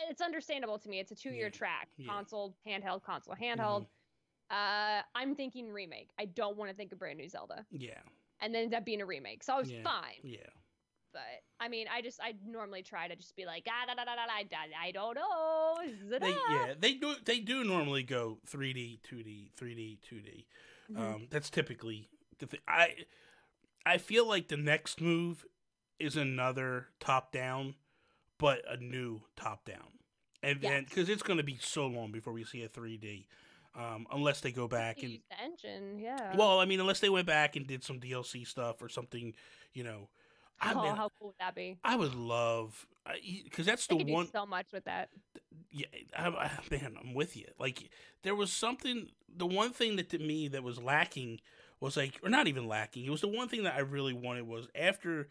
it's understandable to me. It's a 2-year track, console handheld, console handheld. I'm thinking remake. I don't want to think a brand new Zelda. Yeah. And then end up being a remake. So I was fine. Yeah. But I mean, I normally try to just be like, I don't know. They do normally go 3D, 2D, 3D, 2D. That's typically the thing. I feel like the next move is another top down, but a new top down. And then, because it's going to be so long before we see a 3D. Unless they go back and use the engine, yeah. Well, I mean, unless they went back and did some DLC stuff or something, how cool would that be? I would love, because that's the one. Do so much with that. Yeah, man, I'm with you. Like, there was something. The one thing that to me that was lacking was like, or not even lacking. It was the one thing that I really wanted was after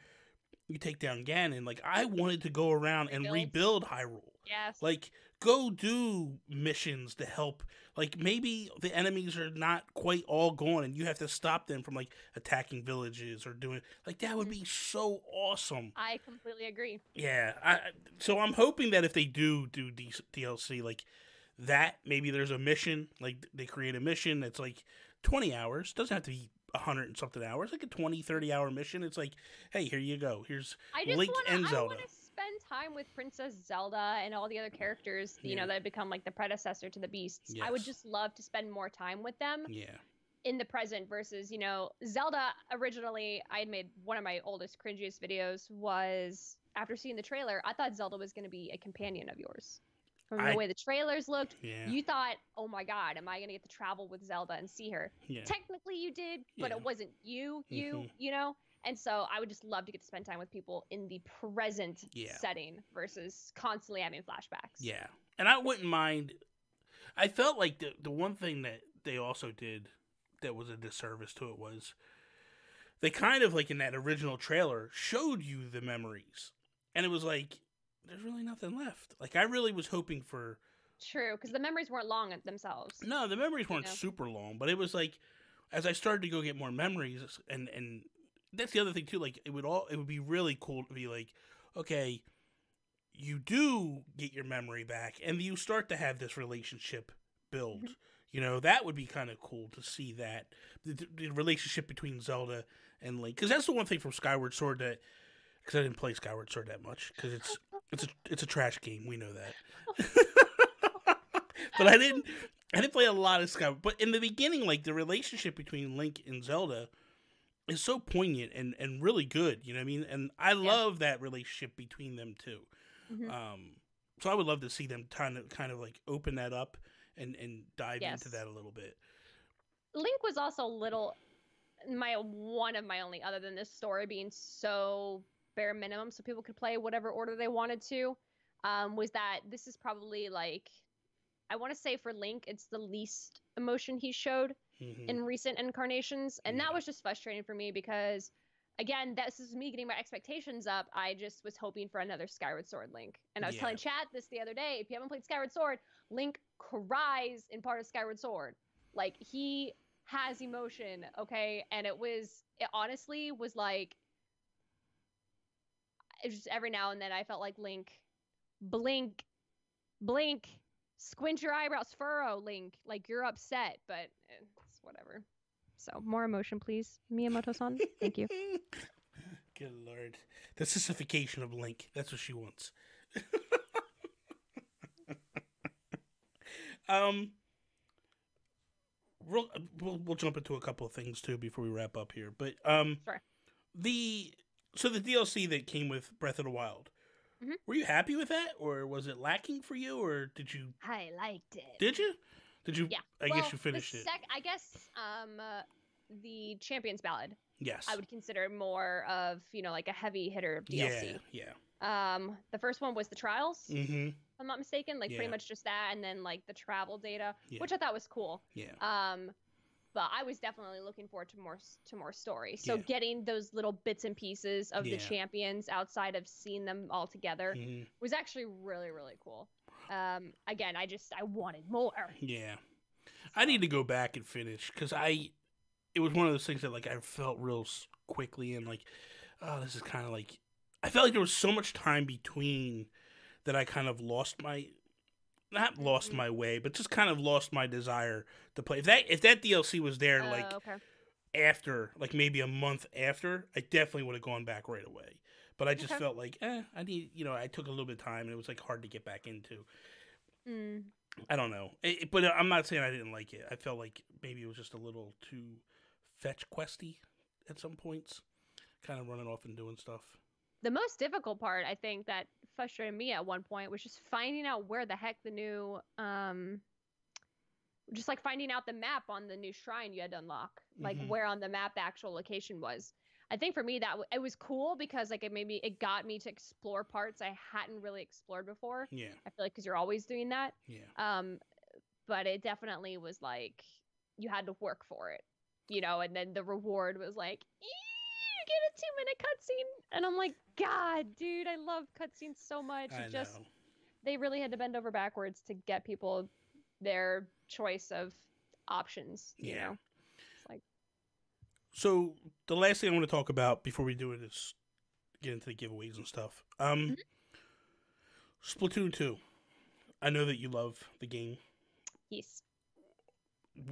you take down Ganon. Like, I wanted to go around and rebuild Hyrule. Yes. Like, go do missions to help. Like, maybe the enemies are not quite all gone and you have to stop them from, like, attacking villages or doing... Like, that would be so awesome. I completely agree. Yeah. So I'm hoping that if they do DLC, like, that, maybe there's a mission. Like, they create a mission that's, like, 20 hours. Doesn't have to be 100 and something hours. Like a 20, 30-hour mission. It's like, hey, here you go. Here's Link and Zelda. I want to spend time with Princess Zelda and all the other characters, you know, that have become like the predecessor to the Beasts. Yes. I would just love to spend more time with them. Yeah. In the present versus, you know, Zelda. Originally, I had made one of my oldest, cringiest videos was after seeing the trailer, I thought Zelda was going to be a companion of yours. From the way the trailers looked, you thought, oh my god, am I going to get to travel with Zelda and see her? Yeah. Technically you did, but it wasn't you know? And so I would just love to get to spend time with people in the present setting versus constantly having flashbacks. Yeah. And I wouldn't mind. I felt like the one thing that they also did that was a disservice to it was they kind of, like in that original trailer, showed you the memories. And it was like, there's really nothing left. Like, I really was hoping for... True, because the memories weren't long themselves. No, the memories weren't super long, but it was like, as I started to go get more memories, and that's the other thing too, like, it would be really cool to be like, okay, you do get your memory back, and you start to have this relationship build. Mm-hmm. You know, that would be kind of cool to see that, the relationship between Zelda and Link. Because that's the one thing from Skyward Sword that... Because I didn't play Skyward Sword that much, because it's a trash game. We know that. But I didn't play a lot of Skyward. But in the beginning, like, the relationship between Link and Zelda is so poignant and really good. You know what I mean? And I love that relationship between them too. Mm-hmm. So I would love to see them kind of like open that up and dive into that a little bit. Link was also one of my only, other than this story being so bare minimum so people could play whatever order they wanted to, was that this is probably, like, I want to say for Link, it's the least emotion he showed in recent incarnations. And that was just frustrating for me because, again, this is me getting my expectations up. I just was hoping for another Skyward Sword Link. And I was telling chat this the other day, if you haven't played Skyward Sword, Link cries in part of Skyward Sword. Like, he has emotion, okay? And it honestly was like, it was just every now and then I felt like Link, blink, squint your eyebrows, furrow, Link, like you're upset, but it's whatever. So more emotion, please, Miyamoto-san. Thank you. Good Lord. The sissification of Link. That's what she wants. We'll jump into a couple of things too before we wrap up here. But sure. So the DLC that came with Breath of the Wild, were you happy with that, or was it lacking for you, or did you? I liked it. Did you? Yeah. I guess you finished it. I guess the Champion's Ballad. Yes. I would consider more of, you know, like a heavy hitter DLC. Yeah. The first one was the Trials. Mm-hmm. If I'm not mistaken, like pretty much just that, and then like the travel data, which I thought was cool. Yeah. But I was definitely looking forward to more story. So getting those little bits and pieces of the champions outside of seeing them all together was actually really, really cool. Again, I wanted more. Yeah. I need to go back and finish because it was one of those things that, like, I felt real quickly and like, oh, this is kind of like, I felt like there was so much time between that I kind of lost my way, but just kind of lost my desire to play. If that DLC was there, after, like maybe a month after, I definitely would have gone back right away. But I just felt like, I need, I took a little bit of time and it was like hard to get back into. I don't know. But I'm not saying I didn't like it. I felt like maybe it was just a little too fetch questy at some points, kind of running off and doing stuff. The most difficult part, I think, that frustrated me at one point was just finding out where the heck the new, just like finding out the map on the new shrine you had to unlock, like where on the map the actual location was. I think for me it was cool because like it got me to explore parts I hadn't really explored before. Yeah. I feel like because you're always doing that. Yeah. But it definitely was like you had to work for it, and then the reward was like, get a 2-minute cutscene, and I'm like, God, dude, I love cutscenes so much. I It just know. they really had to bend over backwards to get people their choice of options. You Yeah. know, it's like So the last thing I want to talk about before we do it is get into the giveaways and stuff. Splatoon 2. I know that you love the game. yes.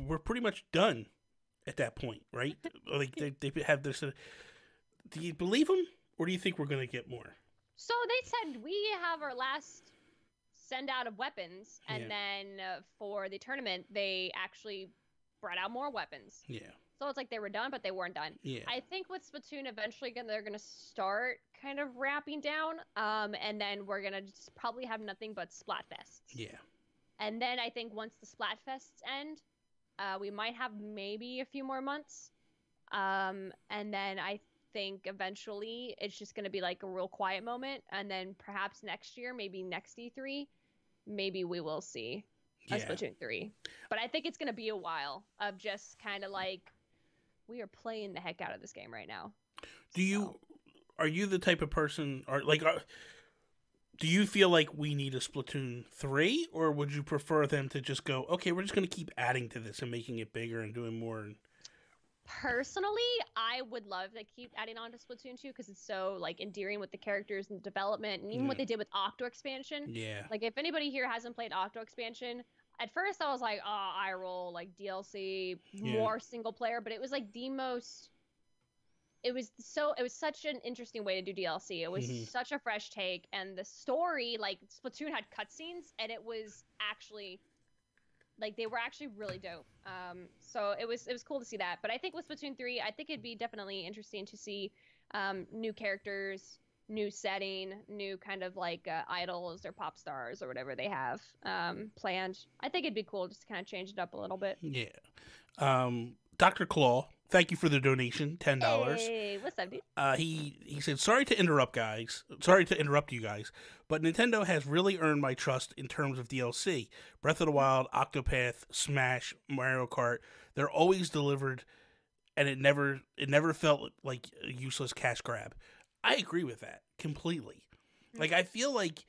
We're pretty much done at that point, right? Like they have this. Do you believe them, or do you think we're gonna get more? So they said we have our last send out of weapons, and Yeah. then for the tournament, they actually brought out more weapons. Yeah. So it's like they were done, but they weren't done. Yeah. I think with Splatoon, eventually, again, they're gonna start kind of wrapping down, and then we're gonna just probably have nothing but Splatfests. Yeah. And then I think once the Splatfests end, we might have maybe a few more months, and then I think eventually it's just gonna be like a real quiet moment, and then perhaps next year, maybe next E3, maybe we will see a Yeah. Splatoon 3. But I think it's gonna be a while of just kind of like we are playing the heck out of this game right now. Are you the type of person, or like, do you feel like we need a Splatoon 3, or would you prefer them to just go, okay, we're just going to keep adding to this and making it bigger and doing more? Personally, I would love to keep adding on to Splatoon 2 because it's so like endearing with the characters and development, and even what they did with Octo Expansion. Yeah. Like if anybody here hasn't played Octo Expansion, at first I was like, oh, eye roll, like DLC, more single player, but it was like the most. It was such an interesting way to do DLC. It was such a fresh take, and the story, like Splatoon had cutscenes, and it was actually, like they were actually really dope. So it was cool to see that. But I think with Splatoon 3, I think it'd be definitely interesting to see new characters, new setting, new kind of like idols or pop stars or whatever they have planned. I think it'd be cool just to kind of change it up a little bit. Yeah. Dr. Claw, thank you for the donation, $10. Hey, what's up, dude? He said, sorry to interrupt you guys, but Nintendo has really earned my trust in terms of DLC. Breath of the Wild, Octopath, Smash, Mario Kart, they're always delivered, and it never felt like a useless cash grab. I agree with that completely. Like, I feel like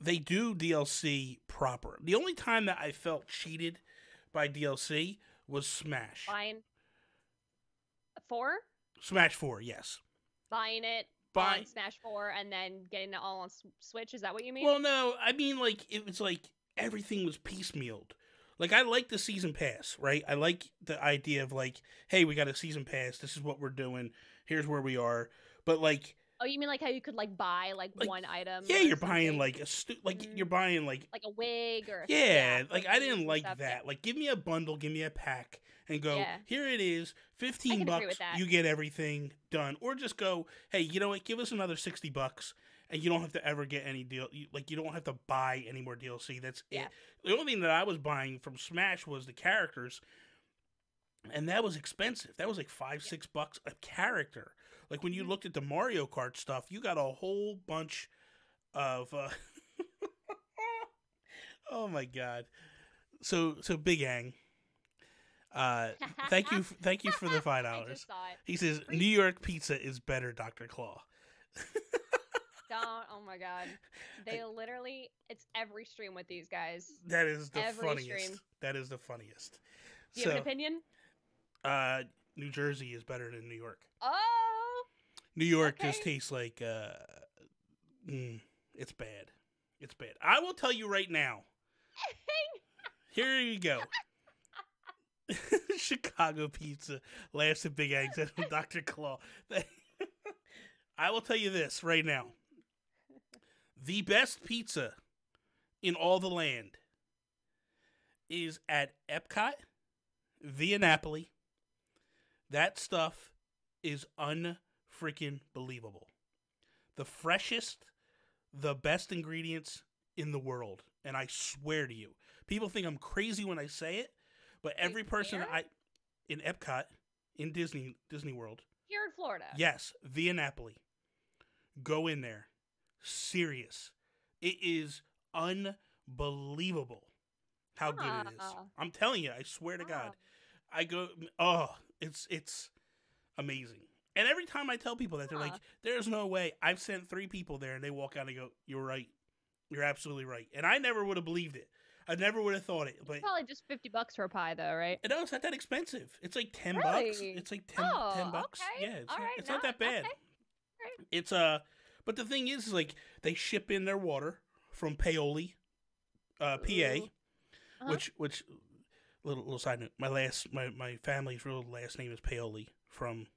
they do DLC proper. The only time that I felt cheated by DLC was Smash. Fine. 4? Smash 4, yes. Buying it on Smash 4 and then getting it all on Switch, is that what you mean? Well, no, I mean, like, it was like everything was piecemealed. Like, I like the season pass, right? I like the idea of, like, hey, we got a season pass, this is what we're doing, here's where we are. But, like... Oh, you mean like how you could, like, buy, like one item? Yeah, you're buying, like, you're buying, like... Like a wig or... Yeah, like, I didn't like stuff, that. yeah. Like, give me a bundle, give me a pack, and go, here it is, $15, you get everything done. Or just go, hey, you know what, give us another $60, and you don't have to ever get any deal. Like, you don't have to buy any more DLC. That's it. The only thing that I was buying from Smash was the characters, and that was expensive. That was like $5-6 a character. Like, when you looked at the Mario Kart stuff, you got a whole bunch of... oh, my God. So Big Ang... thank you for the $5. I just saw it. He says New York pizza is better, Dr. Claw. Don't. Oh my God. They literally, it's every stream with these guys. That is the Every funniest. stream. That is the funniest. Do you have an opinion? New Jersey is better than New York. Oh. New York just tastes like it's bad. It's bad. I will tell you right now. Here you go. Chicago pizza laughs at Big Eggs and Dr. Claw. I will tell you this right now. The best pizza in all the land is at Epcot via Napoli. That stuff is unfreaking believable. The freshest, the best ingredients in the world. And I swear to you, people think I'm crazy when I say it, but every person in Epcot, in Disney World. Here in Florida. Yes, via Napoli. Go in there. Serious. It is unbelievable how good it is. I'm telling you, I swear to God. I go, it's amazing. And every time I tell people that, they're like, Huh. "There's no way." I've sent 3 people there, and they walk out and go, "You're right. You're absolutely right." And I never would have believed it. I never would have thought it. But Probably just $50 for a pie, though, right? no, it's not that expensive. It's like $10. Really? It's like 10 Oh, bucks. okay. Yeah, it's All not, right, it's not that bad. okay. Right. It's but the thing is like they ship in their water from Paoli, PA, Ooh. Uh-huh. which little side note. My family's real last name is Paoli from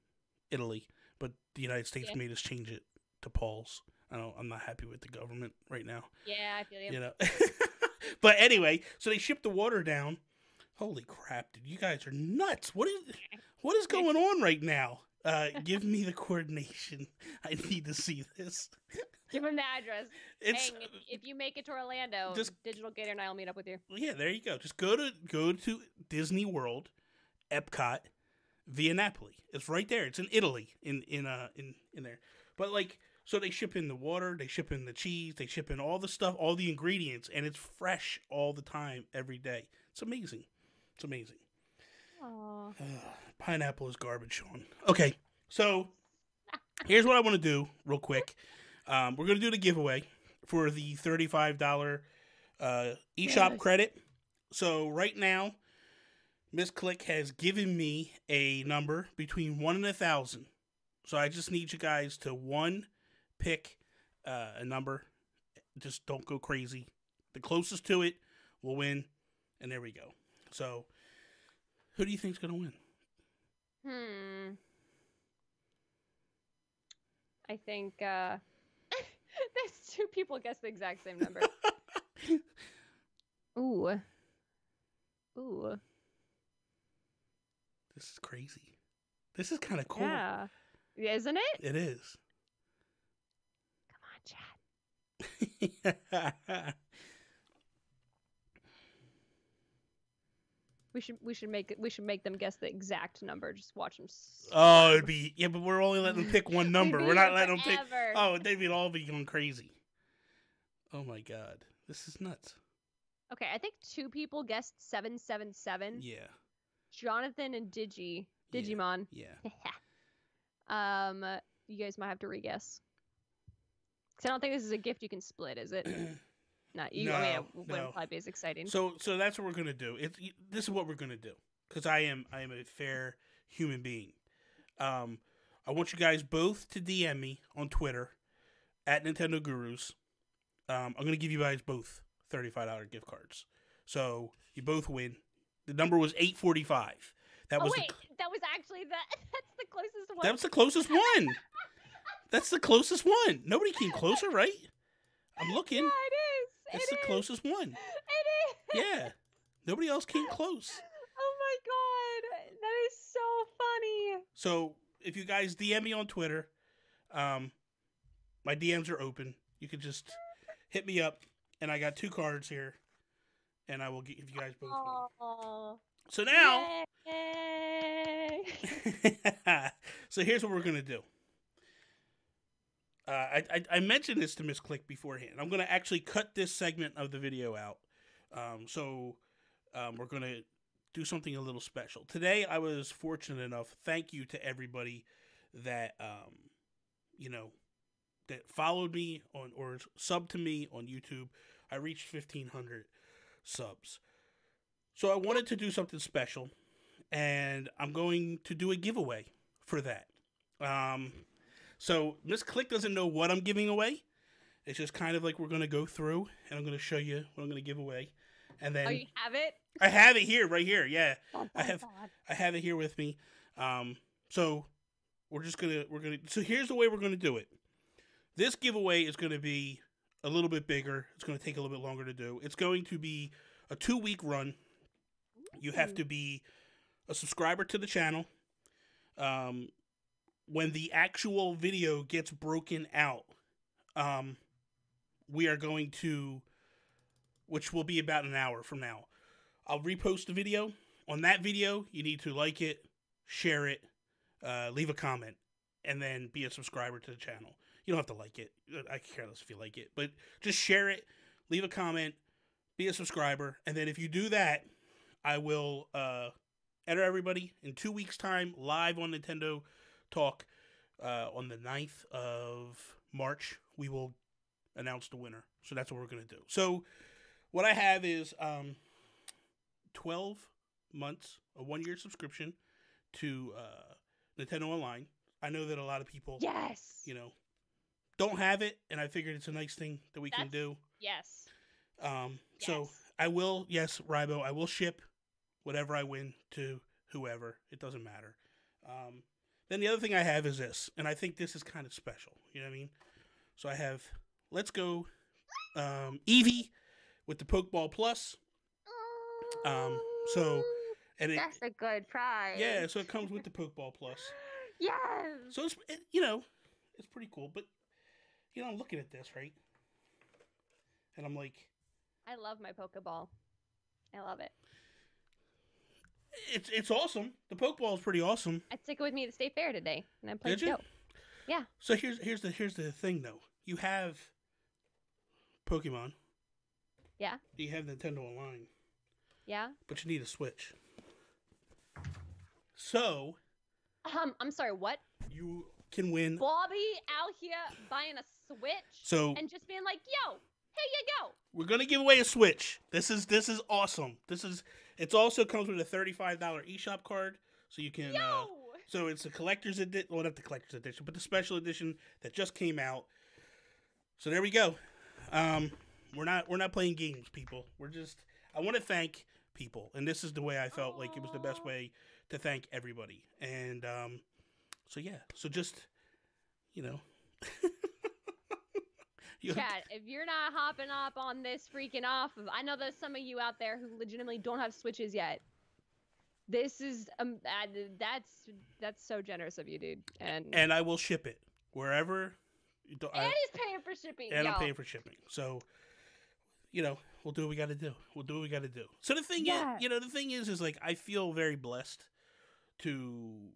Italy, but the United States Yeah. made us change it to Paul's. I'm not happy with the government right now. Yeah, I feel you. You know. But anyway, so they ship the water down. Holy crap, dude! You guys are nuts. What is going on right now? Give me the coordination. I need to see this. Give him the address. It's Dang, if you make it to Orlando, just- Digital Gator and I will meet up with you. yeah. There you go. Just go to Disney World, Epcot, via Napoli. It's right there. It's in Italy. In there. But like, so they ship in the water, they ship in the cheese, they ship in all the stuff, all the ingredients, and it's fresh all the time, every day. It's amazing. It's amazing. Aww. Pineapple is garbage, Sean. Okay, so here's what I want to do real quick. We're going to do the giveaway for the $35 eShop credit. So right now, Miss Click has given me a number between 1 and 1,000. So I just need you guys to pick a number. Just don't go crazy. The closest to it will win, and there we go. So, who do you think's gonna win? I think there's 2 people guess the exact same number. Ooh. This is crazy. This is kind of cool. Yeah. Isn't it? It is. Come on, Chad. We should make them guess the exact number. Just watch them. Oh, it'd be but we're only letting them pick one number. We'd be We're not here letting them pick. forever. Oh, they'd all be going crazy. Oh my god, this is nuts. Okay, I think 2 people guessed 777. Yeah. Jonathan and Digimon. Yeah. You guys might have to re-guess. Because I don't think this is a gift you can split, is it? Not you. I mean, it wouldn't probably be as exciting. So that's what we're gonna do. This is what we're gonna do because I am a fair human being. I want you guys both to DM me on Twitter at Nintendo Gurus. I'm gonna give you guys both $35 gift cards. So you both win. The number was 845. That was that was actually that's the closest one. that was the closest one. That's the closest one. Nobody came closer, right? I'm looking. Yeah, it is. It's the closest one. It is. Yeah. Nobody else came close. Oh my god, that is so funny. So if you guys DM me on Twitter, my DMs are open. You can just hit me up, and I got 2 cards here, and I will give you guys both one. Aww. So now, Yay. so here's what we're gonna do. I mentioned this to Miss Click beforehand. I'm gonna actually cut this segment of the video out. So we're gonna do something a little special today. I was fortunate enough. Thank you to everybody that that followed me on or subbed to me on YouTube. I reached 1,500 subs. So I wanted to do something special, and I'm going to do a giveaway for that. So Miss Click doesn't know what I'm giving away. It's just kind of like we're going to go through, and I'm going to show you what I'm going to give away. And then you have it? I have it here, right here. Yeah, Oh, I have it here with me. So so here's the way we're gonna do it. This giveaway is gonna be a little bit bigger. It's gonna take a little bit longer to do. It's going to be a 2-week run. You have to be a subscriber to the channel. When the actual video gets broken out, we are going to, which will be about an hour from now, I'll repost the video. On that video, you need to like it, share it, leave a comment, and then be a subscriber to the channel. You don't have to like it. I care less if you like it. But just share it, leave a comment, be a subscriber, and then if you do that, I will enter everybody in 2 weeks' time live on Nintendo Talk. on the 9th of March, we will announce the winner. So that's what we're going to do. So what I have is 12 months, a 1-year subscription to Nintendo Online. I know that a lot of people, Yes. don't have it, and I figured it's a nice thing that we can do. Yes. So I will, yes, Rybo, I will ship whatever I win to whoever. It doesn't matter. Then the other thing I have is this, and I think this is kind of special. You know what I mean? So I have Let's Go Eevee with the Pokeball Plus. That's a good prize. Yeah, so it comes with the Pokeball Plus. Yes. So it's it's pretty cool. But I'm looking at this, right, and I'm like, I love my Pokeball. I love it. It's awesome. The Pokeball is pretty awesome. I took it with me to the state fair today, and I played Did you? Go. Yeah. So here's the thing though. You have Pokemon. Yeah. You have Nintendo Online. Yeah. But you need a Switch. So. I'm sorry. What? You can win. Bobby out here buying a Switch. And just being like, "Yo, here you go." We're gonna give away a Switch. This is awesome. It also comes with a $35 eShop card, so you can. Yo! So it's a collector's edition. Well, not the collector's edition, but the special edition that just came out. So there we go. We're not playing games, people. I want to thank people, and this is the way I felt like it was the best way to thank everybody. And so yeah, so just Chad, if you're not hopping up on this freaking off, I know there's some of you out there who legitimately don't have Switches yet. This is that's so generous of you, dude. And I will ship it wherever. And he's paying for shipping. And I'm paying for shipping. So, we'll do what we got to do. So the thing is like I feel very blessed to.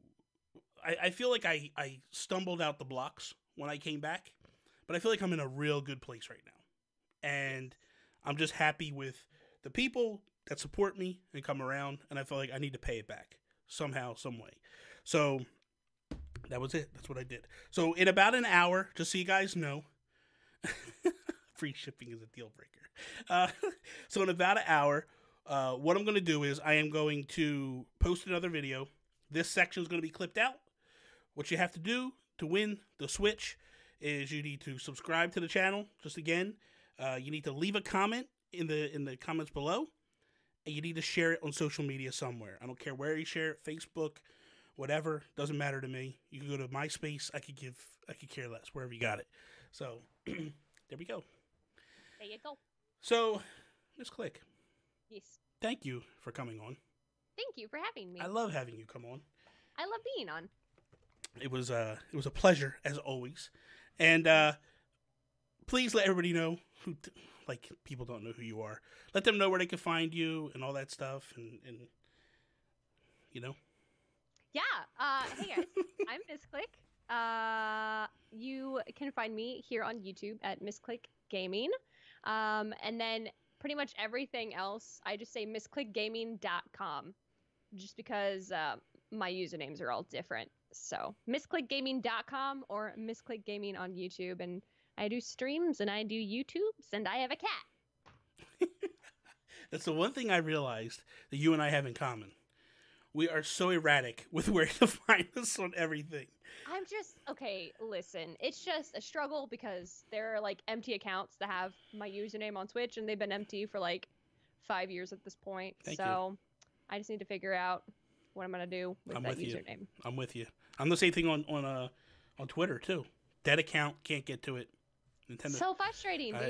I feel like I stumbled out the blocks when I came back, but I feel like I'm in a real good place right now, and I'm just happy with the people that support me and come around, and I feel like I need to pay it back somehow, some way. So that was it. That's what I did. So in about an hour, just so you guys know, free shipping is a deal breaker. So in about an hour, what I'm going to do is I am going to post another video. This section is going to be clipped out. What you have to do to win the Switch is you need to subscribe to the channel. Just again, you need to leave a comment in the comments below, and you need to share it on social media somewhere. I don't care where you share it, Facebook, whatever, doesn't matter to me. You can go to MySpace. I could care less wherever you got it. So there we go. There you go. So, Miss Click. Yes. Thank you for coming on. Thank you for having me. I love having you come on. I love being on. It was a pleasure as always, and please let everybody know who, people don't know who you are. Let them know where they can find you and all that stuff, and Yeah. Hey guys, I'm Miss Click. You can find me here on YouTube at Miss Click Gaming, and then pretty much everything else I just say missclickgaming.com, just because my usernames are all different. So missclickgaming.com or missclickgaming on YouTube, and I do streams and I do YouTubes and I have a cat. That's the one thing I realized that you and I have in common. We are so erratic with where to find us on everything. I'm just, okay, listen, it's just a struggle because there are empty accounts that have my username on Twitch, and they've been empty for 5 years at this point. Thank you. I just need to figure out what I'm going to do with that username. I'm with you. I'm the same thing on Twitter, too. Dead account, can't get to it. Nintendo. So frustrating, dude.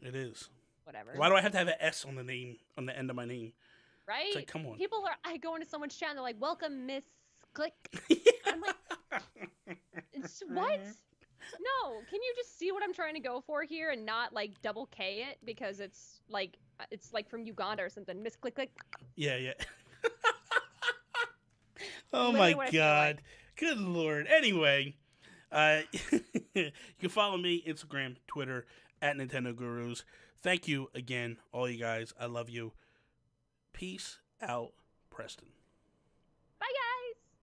It is. Whatever. Why do I have to have an S on the end of my name? Right? It's like, come on. I go into someone's chat and they're like, "Welcome, Miss Click." I'm like, what? No, can you just see what I'm trying to go for here and not double K it because it's from Uganda or something. Miss Click Click. Yeah. Oh my God. Good Lord. Anyway, you can follow me, Instagram, Twitter, at Nintendo Gurus. Thank you again, all you guys. I love you. Peace out, Preston.